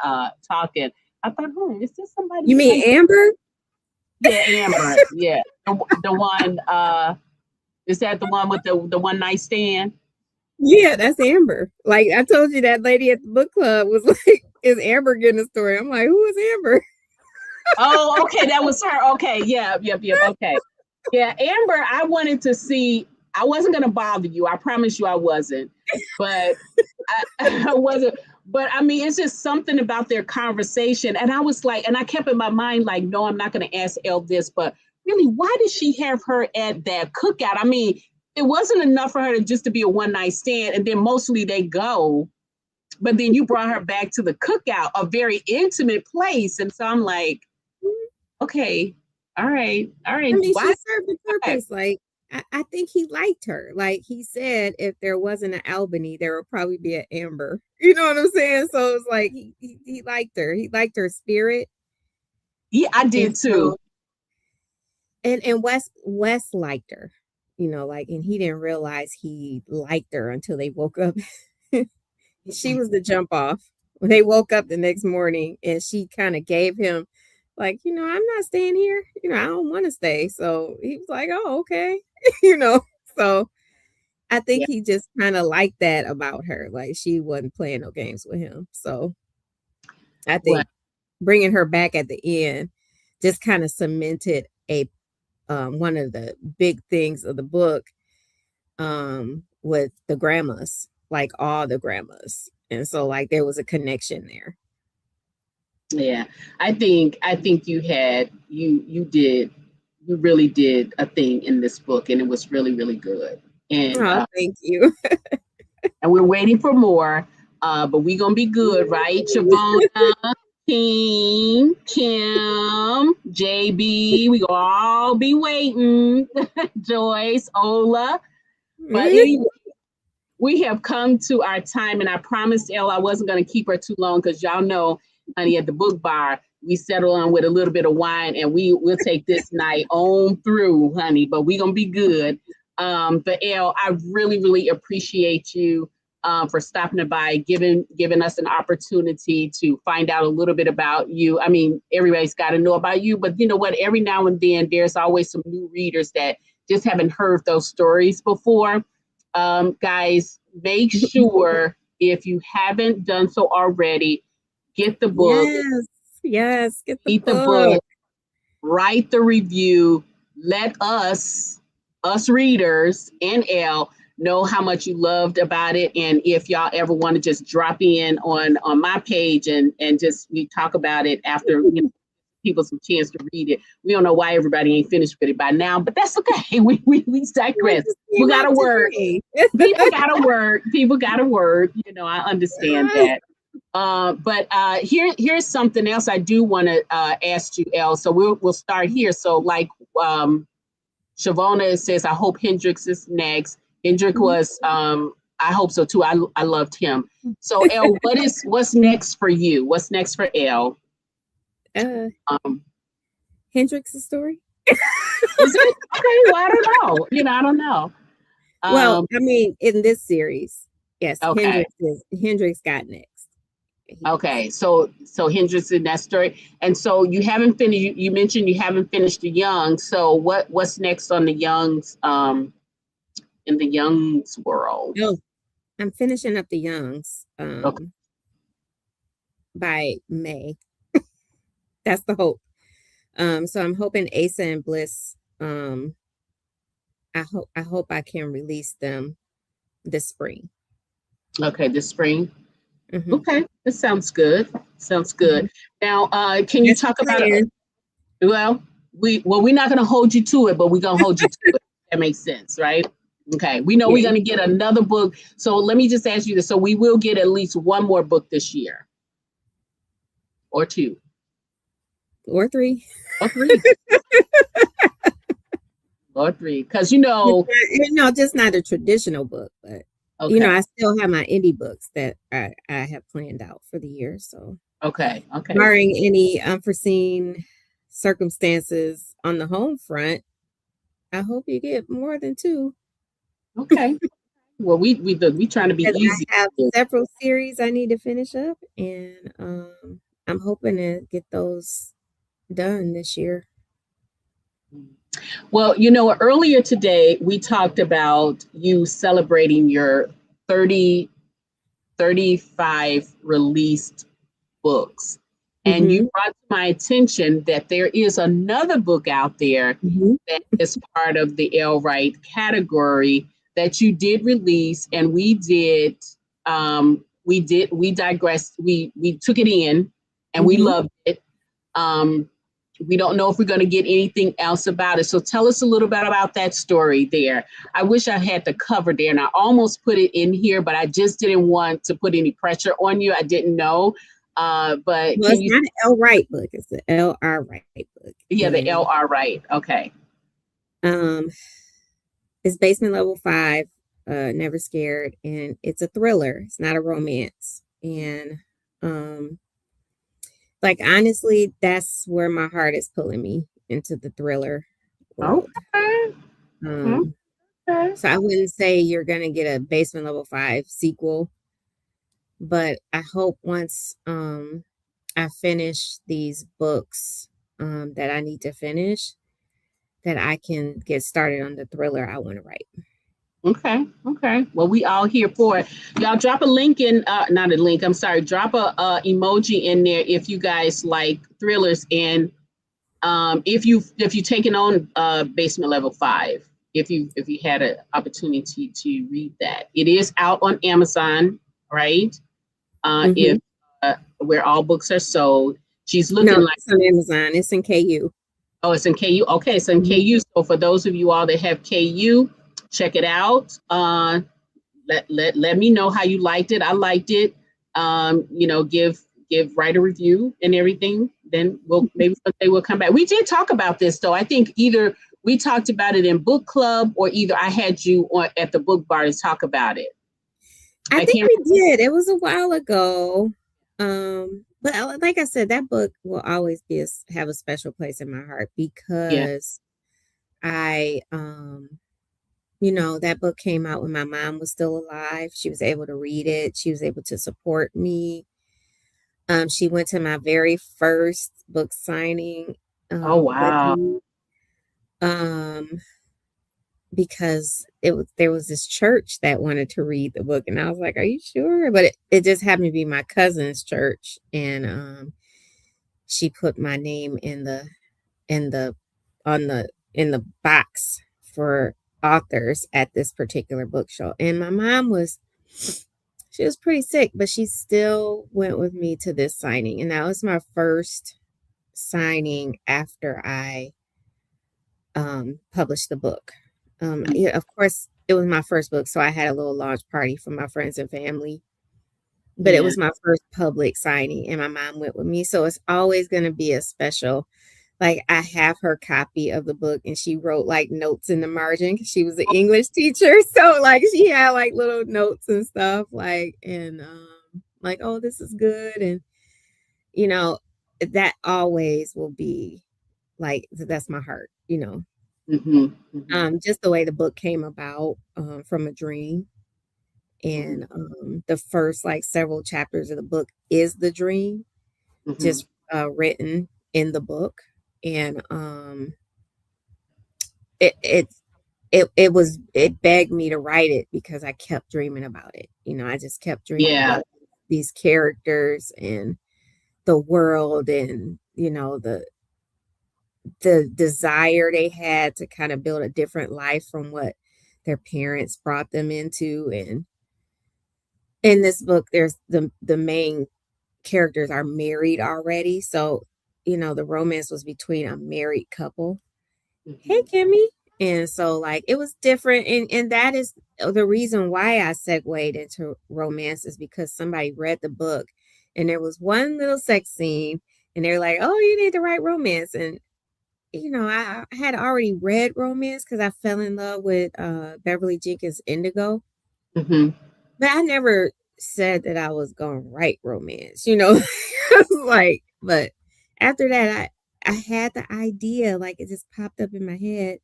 talking. I thought, is this somebody You mean like, Amber? yeah, Amber, yeah, the one, is that the one with the one night stand? Yeah, that's Amber. Like I told you, that lady at the book club was like, "Is Amber getting a story?" I'm like, "Who is Amber?" Oh, okay, that was her. Okay, yeah, yep, okay. Yeah, Amber, I wanted to see. I wasn't going to bother you. I promise you I wasn't. But I wasn't. But I mean, it's just something about their conversation. And I was like, and I kept in my mind, like, no, I'm not going to ask Elle this, but really, why did she have her at that cookout? I mean, it wasn't enough for her to just to be a one night stand. And then mostly they go. But then you brought her back to the cookout, a very intimate place. And so I'm like, okay, all I right. mean, Why? she served a Why? purpose. Like I think he liked her. Like he said, if there wasn't an Albany, there would probably be an Amber. You know what I'm saying? So it's like he liked her. He liked her spirit. Yeah, I And did too. so and Wes liked her. Like, and he didn't realize he liked her until they woke up. She was the jump off when they woke up the next morning, and she kind of gave him like, I'm not staying here. I don't want to stay. So he was like, oh, okay. you know. So I think Yeah. he just kind of liked that about her. Like she wasn't playing no games with him. So I Well, think. bringing her back at the end just kind of cemented a one of the big things of the book with the grandmas, like all the grandmas. And so like there was a connection there. Yeah, I think you really did a thing in this book, and it was really really good. And Oh, thank you. and we're waiting for more. But we gonna be good, right? Shavona, King, Kim, JB, we gonna all be waiting. Joyce, Ola. But anyway, we have come to our time, and I promised Elle I wasn't gonna keep her too long because y'all know, honey, at the book bar, we settle on with a little bit of wine and we'll take this night on through, honey, but we gonna be good. But Elle, I really, really appreciate you for stopping by, giving us an opportunity to find out a little bit about you. I mean, everybody's got to know about you, but you know what? Every now and then, there's always some new readers that just haven't heard those stories before. Guys, make sure if you haven't done so already, get the book, Yes, get the eat the book. book, write the review. Let us readers and Elle know how much you loved about it. And if y'all ever want to just drop in on my page and just we talk about it after people some chance to read it. We don't know why everybody ain't finished with it by now, but that's okay. We digress. We gotta work. People gotta work. People gotta work. You know, I understand that. But here's something else I do want to ask you, Elle. So we'll start here. So like Shavona says, I hope Hendrix is next. Hendrix was I hope so too. I loved him. So Elle, what's next for you? What's next for Elle? Hendrix's story. Is it okay? Well, I don't know. I don't know. Well, I mean, in this series, yes, okay. Hendrix got next. Okay, so Hendrix in that story, and so you haven't finished. You mentioned you haven't finished the Young. So what's next on the Youngs? In the Youngs world. Oh, I'm finishing up the Youngs Okay. by May. That's the hope. So I'm hoping Asa and Bliss. I hope I can release them this spring. Okay, this spring. Mm-hmm. Okay, that sounds good. Sounds good. Mm-hmm. Now, can you talk about it? Well, we're not going to hold you to it, but we're going to hold you to it. That makes sense, right? Okay, we know we're going to get another book. So let me just ask you this. So we will get at least one more book this year. Or two. Or three. Or three. Or three. Because, just not a traditional book, but, okay. I still have my indie books that I have planned out for the year. So, okay. Barring any unforeseen circumstances on the home front, I hope you get more than two. Okay. Well, we trying to be easy. I have several series I need to finish up, and I'm hoping to get those done this year. Well, earlier today we talked about you celebrating your 35 released books. And you brought to my attention that there is another book out there that is part of the Elle Wright category that you did release, and we digressed. We took it in and we loved it. We don't know if we're going to get anything else about it. So tell us a little bit about that story there. I wish I had the cover there, and I almost put it in here, but I just didn't want to put any pressure on you. I didn't know. But it's not an Elle Wright book. It's the L.R. Wright book. Yeah, the L.R. Wright. Okay. It's Basement Level 5, Never Scared, and it's a thriller. It's not a romance. And honestly, that's where my heart is pulling me, into the thriller world. Okay. So I wouldn't say you're gonna get a Basement Level 5 sequel, but I hope once I finish these books that I need to finish, that I can get started on the thriller I want to write. Okay. Okay. Well, we all here for it. Y'all drop a link in, not a link, I'm sorry, drop a emoji in there if you guys like thrillers, and if you taken on Basement Level 5, if you had an opportunity to read that. It is out on Amazon, right? Mm-hmm. If Where all books are sold. She's looking No, like, it's on Amazon. It's in KU. oh, it's in KU. Okay, so in Mhm. KU. So for those of you all that have KU, check it out. Let me know how you liked it. I liked it. Write a review and everything. Then we'll maybe someday we'll come back. We did talk about this though. I think either we talked about it in book club, or either I had you on at the book bar to talk about it. I I think can't. we did. It was a while ago. But like I said, that book will always have a special place in my heart Yeah. because I that book came out when my mom was still alive. She was able to read it. She was able to support me. She went to my very first book signing Oh with wow. me. Um because there was this church that wanted to read the book, and I was like, "Are you sure?" But it just happened to be my cousin's church, and she put my name in the on the in the box for authors at this particular book show. And my mom was she was pretty sick, but she still went with me to this signing, and that was my first signing after I published the book. Yeah, of course, it was my first book, so I had a little launch party for my friends and family. But it Yeah. was my first public signing, and my mom went with me. So it's always going to be a special. Like I have her copy of the book, and she wrote like notes in the margin 'cause she was an English teacher. So like she had like little notes and stuff, like and like, oh, this is good, and you know that always will be like that's my heart. Mm-hmm. Mm-hmm. Just the way the book came about from a dream. Mm-hmm. And the first like several chapters of the book is the dream, Mm-hmm. just written in the book. And it, it it begged me to write it because I kept dreaming about it. I just kept dreaming Yeah. about these characters and the world, and the desire they had to kind of build a different life from what their parents brought them into. And in this book, there's the main characters are married already, so the romance was between a married couple. Hey, Mm-hmm. Kimmy. And so like it was different, and that is the reason why I segued into romance, is because somebody read the book and there was one little sex scene, and they're like, oh, you need to write romance. And I had already read romance because I fell in love with Beverly Jenkins Indigo, Mm-hmm. but I never said that I was gonna write romance. Like, but after that, I had the idea, like it just popped up in my head.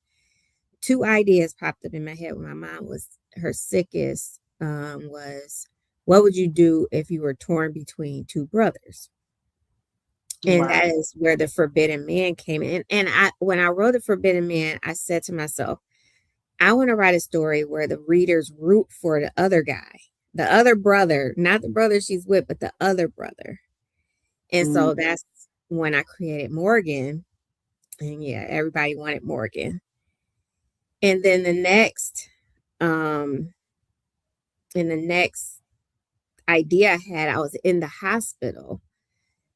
Two ideas popped up in my head when my mom was her sickest. Was what would you do if you were torn between two brothers? And Wow. that is where the Forbidden Man came in. And when I wrote the Forbidden Man, I said to myself, I want to write a story where the readers root for the other guy, the other brother, not the brother she's with, but the other brother. And Mm-hmm. so that's when I created Morgan. And yeah, everybody wanted Morgan. And then um, the next idea I had, I was in the hospital,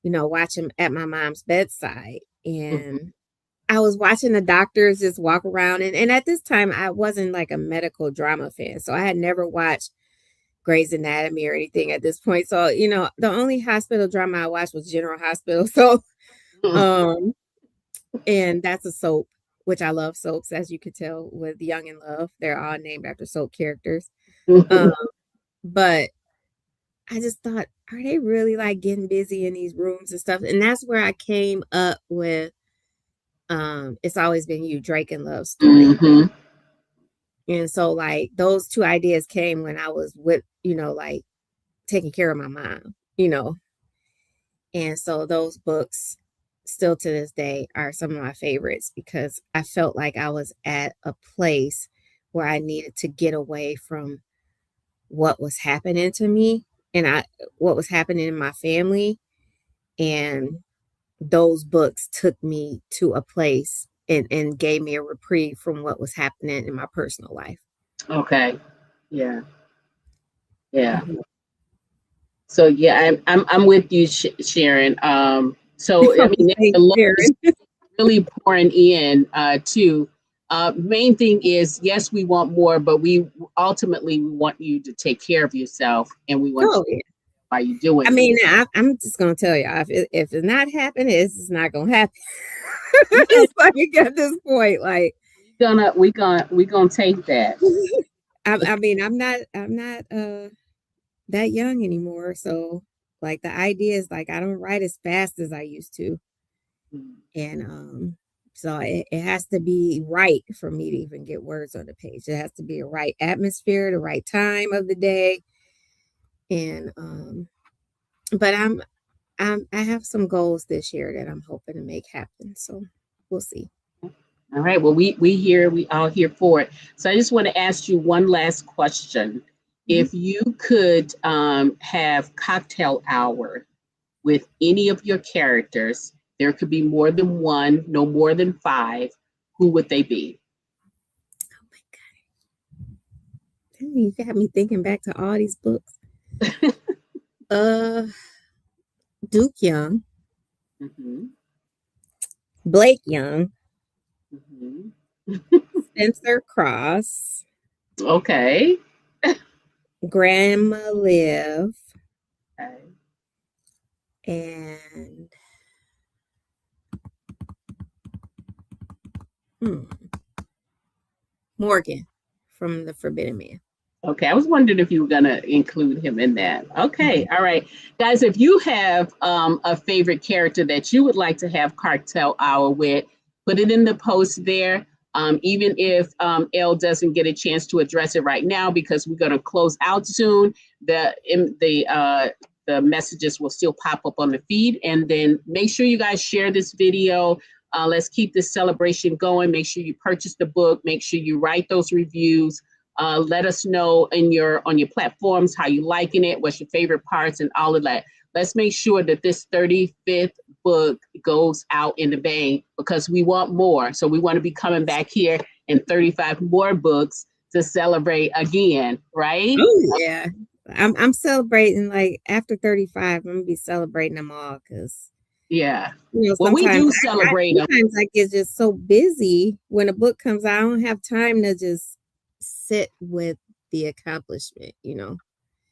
watching at my mom's bedside. Mm-hmm. And I was watching the doctors just walk around. And at this time, I wasn't like a medical drama fan. So I had never watched Grey's Anatomy or anything at this point. So, the only hospital drama I watched was General Hospital. So, um, and that's a soap, which I love soaps, as you could tell with Young and Love. They're all named after soap characters. Um, Mm-hmm. but I just thought, are they really like getting busy in these rooms and stuff? And that's where I came up with It's Always Been You, Drake and Love story. Mm-hmm. And so like those two ideas came when I was with, like taking care of my mom. And so those books still to this day are some of my favorites because I felt like I was at a place where I needed to get away from what was happening to me and what was happening in my family. And those books took me to a place and gave me a reprieve from what was happening in my personal life. Okay. Yeah. Yeah. Mhm. So yeah, I'm with you, Sharon. So I mean, the Thanks, love is Sharon. really pouring in too. Main thing is, yes, we want more, but we ultimately we want you to take care of yourself, and we want you Oh, yeah. while you're doing I it. mean, I'm just gonna tell you, if it's not happening, it's just not gonna happen. Yeah, It's like at this point, like we gonna take that. I mean, I'm not that young anymore. So like the idea is like I don't write as fast as I used to. And so it has to be right for me to even get words on the page. It has to be a right atmosphere, the right time of the day. And but I have some goals this year that I'm hoping to make happen. So we'll see. All right. Well, we all here for it. So I just want to ask you one last question. Mhm. If you could have cocktail hour with any of your characters, there could be more than one, no more than five. Who would they be? Oh my God. Dang, you got me thinking back to all these books. Uh Duke Young, Hmm. Blake Young, Hmm. Spencer Cross, Okay. Grandma Liv, Okay. and hmm, Morgan from The Forbidden Man. Okay, I was wondering if you were gonna include him in that. Okay, Mhm. all right, guys. If you have a favorite character that you would like to have cartel hour with, put it in the post there. Even if Elle doesn't get a chance to address it right now because we're gonna close out soon, the messages will still pop up on the feed, and then make sure you guys share this video. Let's keep this celebration going. Make sure you purchase the book. Make sure you write those reviews. Let us know in your on your platforms how you liking it, what's your favorite parts, and all of that. Let's make sure that this 35th book goes out in the bang because we want more. So we want to be coming back here in 35 more books to celebrate again, right? Oh yeah. I'm celebrating like after 35, I'm gonna be celebrating them all because Yeah. Well, we sometimes do I celebrate them. sometimes I get just so busy when a book comes out, I don't have time to just sit with the accomplishment.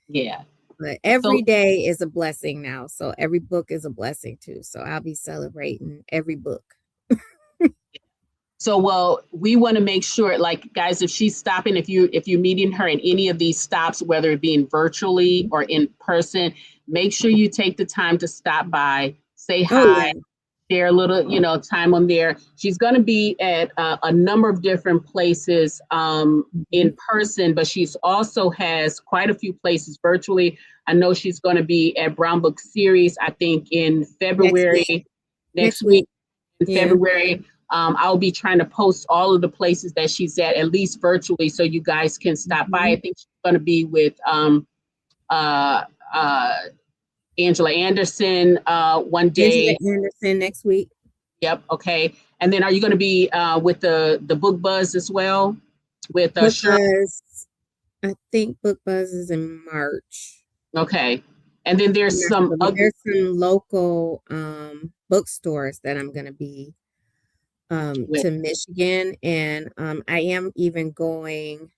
Yeah. But every So day is a blessing now. So every book is a blessing too. So I'll be celebrating every book. well, we want to make sure, like, guys, if she's stopping, if you're meeting her in any of these stops, whether it being virtually or in person, make sure you take the time to stop by, say Oh hi, yeah. share a little, time on there. She's going to be at a number of different places Mhm. in person, but she's also has quite a few places virtually. I know she's going to be at Brown Book Series, I think in Next week. February, next Next week week. in Yeah. February. I'll be trying to post all of the places that she's at least virtually, so you guys can stop by. I Mhm. think she's going to be with uh, uh, Angela Anderson one Angela day. Anderson next week. Yep. Okay. And then are you going to be with the book buzz as well with Book Shirley? Buzz. I think Book Buzz is in March. Okay. And then I'm there's not some sure, but other there's some local bookstores that I'm gonna be with to Michigan, and I am even going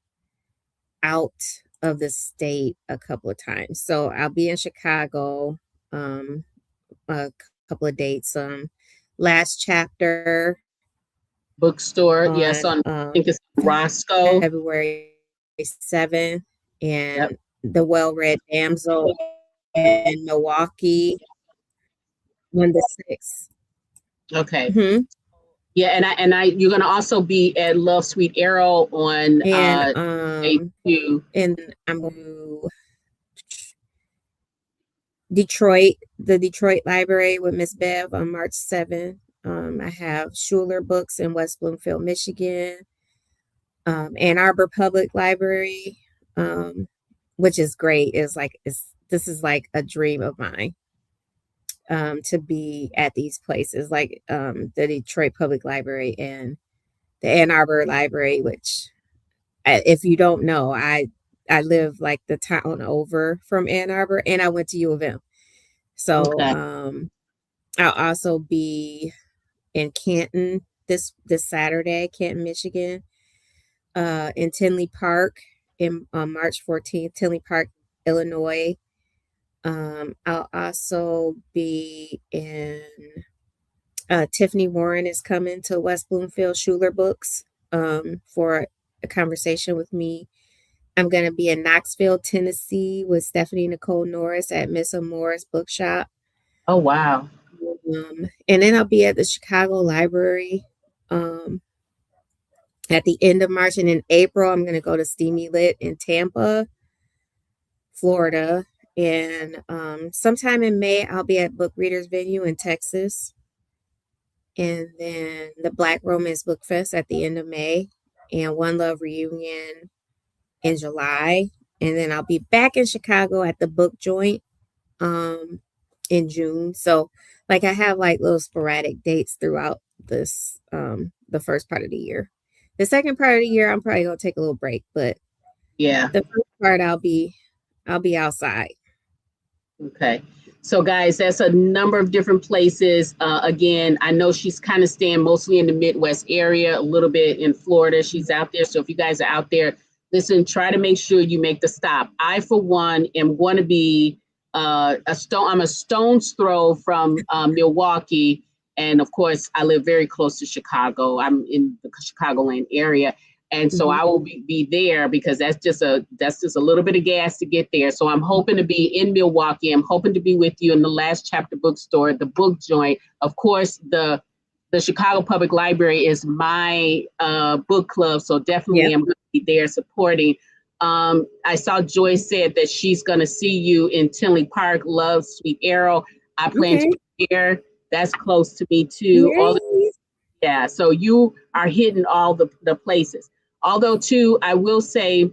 out of the state a couple of times. So I'll be in Chicago a couple of dates. Last chapter bookstore. on Yes, on I think it's Roscoe. February 7th, Yep. and The Well-Read Damsel in Milwaukee on the 6th. Okay. Mhm. Yeah, and I you're going to also be at Love Sweet Arrow on And day two. and I'm going to Detroit, the Detroit Library with Miss Bev on March 7th. I have Schuler Books in West Bloomfield, Michigan. Ann Arbor Public Library, which is great. This is like a dream of mine, to be at these places, like the Detroit Public Library and the Ann Arbor Library, which, if you don't know, I live like the town over from Ann Arbor, and I went to U of M. So Okay. I'll also be in Canton this Saturday, Canton, Michigan, in Tinley Park on March 14th, Tinley Park, Illinois. I'll also be in Tiffany Warren is coming to West Bloomfield Schuler Books for a conversation with me. I'm going to be in Knoxville, Tennessee with Stephanie Nicole Norris at Miss Moore's Bookshop. Oh, wow. And then I'll be at the Chicago Library at the end of March. And in April, I'm going to go to Steamy Lit in Tampa, Florida. And sometime in May, I'll be at Book Readers Venue in Texas. And then the Black Romance Book Fest at the end of May. And One Love Reunion in July. And then I'll be back in Chicago at the Book Joint in June. So like I have like little sporadic dates throughout this the first part of the year. The second part of the year, I'm probably gonna take a little break, but Yeah. the first part I'll be outside. Okay. So guys, that's a number of different places. Again, I know she's kind of staying mostly in the Midwest area, a little bit in Florida. She's out there. So if you guys are out there, listen, try to make sure you make the stop. I, for one, am going to be I'm a stone's throw from Milwaukee. And of course, I live very close to Chicago. I'm in the Chicagoland area. And so I will be there because that's just a little bit of gas to get there. So I'm hoping to be in Milwaukee. I'm hoping to be with you in the Last Chapter Bookstore, the Book Joint. Of course, the Chicago Public Library is my book club. So definitely I'm going to be there supporting. I saw Joyce said that she's going to see you in Tinley Park, Love, Sweet Arrow. I plan to be there. That's close to me too. So you are hitting all the places. Although, too, I will say,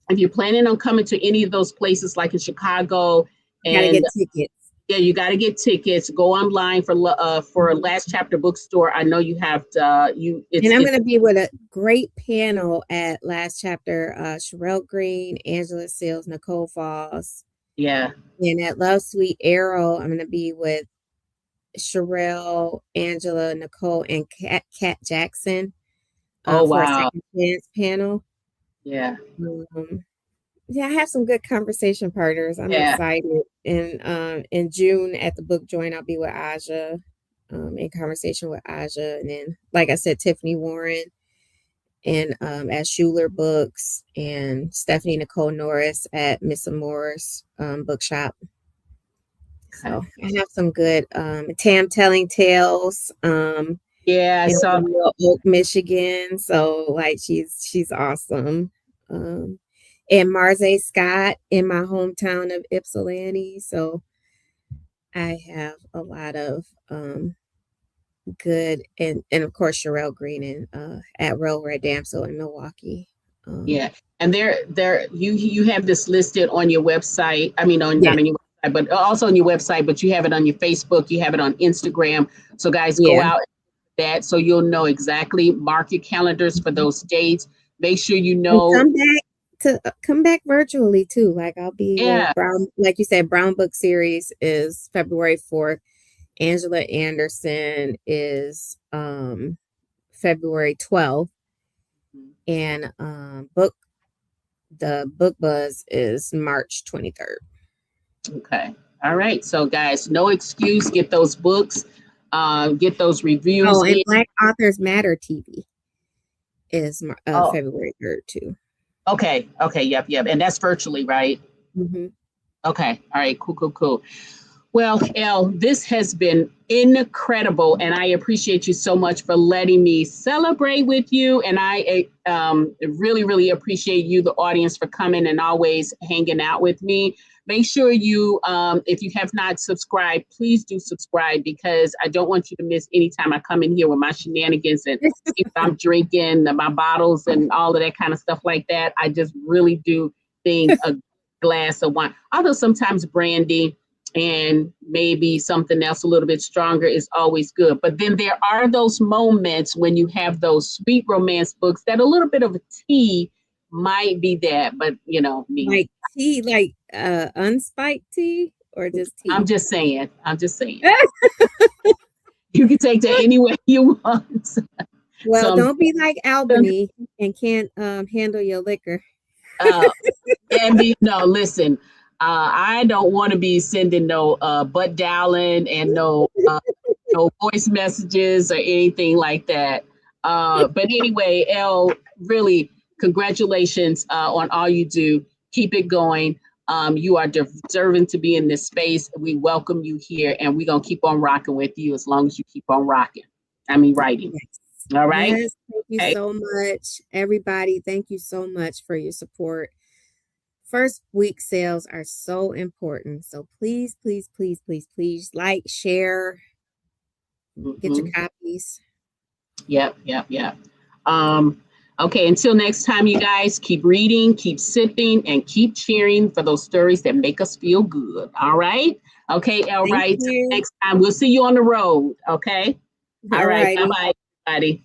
if you're planning on coming to any of those places, like in Chicago, you gotta get tickets. Yeah, you got to get tickets. Go online for Last Chapter Bookstore. I know you have to. And I'm going to be with a great panel at Last Chapter. Sherelle Green, Angela Seals, Nicole Falls. Yeah. And at Love Sweet Arrow, I'm going to be with Sherelle, Angela, Nicole, and Kat Jackson. For a Second Chance panel. Yeah. I have some good conversation partners. I'm excited. And in June at the Book Joint, I'll be with Aja, in conversation with Aja. And then, like I said, Tiffany Warren and at Schuler Books, and Stephanie Nicole Norris at Miss Moore's Bookshop. So I have some good Tam Telling Tales. I saw Oak, Michigan. So like she's awesome. And Marze Scott in my hometown of Ypsilanti. So I have a lot of good and of course Sherelle Green and at Railroad Damsel in Milwaukee. And there you have this listed on your website. I mean not on your website, but also on your website, but you have it on your Facebook, you have it on Instagram. So guys, go out that so you'll know exactly, mark your calendars for those dates. Make sure you know, come back virtually too. Like I'll be Brown, like you said, Brown Book Series is February 4th. Angela Anderson is February 12th. And the Book Buzz is March 23rd. Okay. All right. So guys, no excuse, get those books. Get those reviews. Oh, and Black Authors Matter TV is February 3rd too. Okay. Yep. And that's virtually, right? Okay. All right. Cool. Well, Elle, this has been incredible, and I appreciate you so much for letting me celebrate with you. And I really, really appreciate you, the audience, for coming and always hanging out with me. make sure you, if you have not subscribed, please do subscribe, because I don't want you to miss any time I come in here with my shenanigans and see what I'm drinking, my bottles and all of that kind of stuff like that. I just really do think a glass of wine, although sometimes brandy and maybe something else a little bit stronger is always good. But then there are those moments when you have those sweet romance books that a little bit of a tea might be that, but you know me. Like tea, like unspiked tea, or just tea? I'm just saying. You can take that any way you want. Well, don't be like Albany and can't handle your liquor. And no, listen, I don't want to be sending no butt dialing and no voice messages or anything like that. But anyway, Elle, really, congratulations on all you do. Keep it going. You are deserving to be in this space. We welcome you here, and we're going to keep on rocking with you as long as you keep on rocking. Writing. Yes. All right. Yes, thank you so much, everybody. Thank you so much for your support. First week sales are so important. So please, please, please, please, please like, share, get your copies. Yep. Okay, until next time, you guys, keep reading, keep sipping, and keep cheering for those stories that make us feel good. All right? Okay, Elle Wright, next time. We'll see you on the road. Okay? All right. Bye-bye, everybody.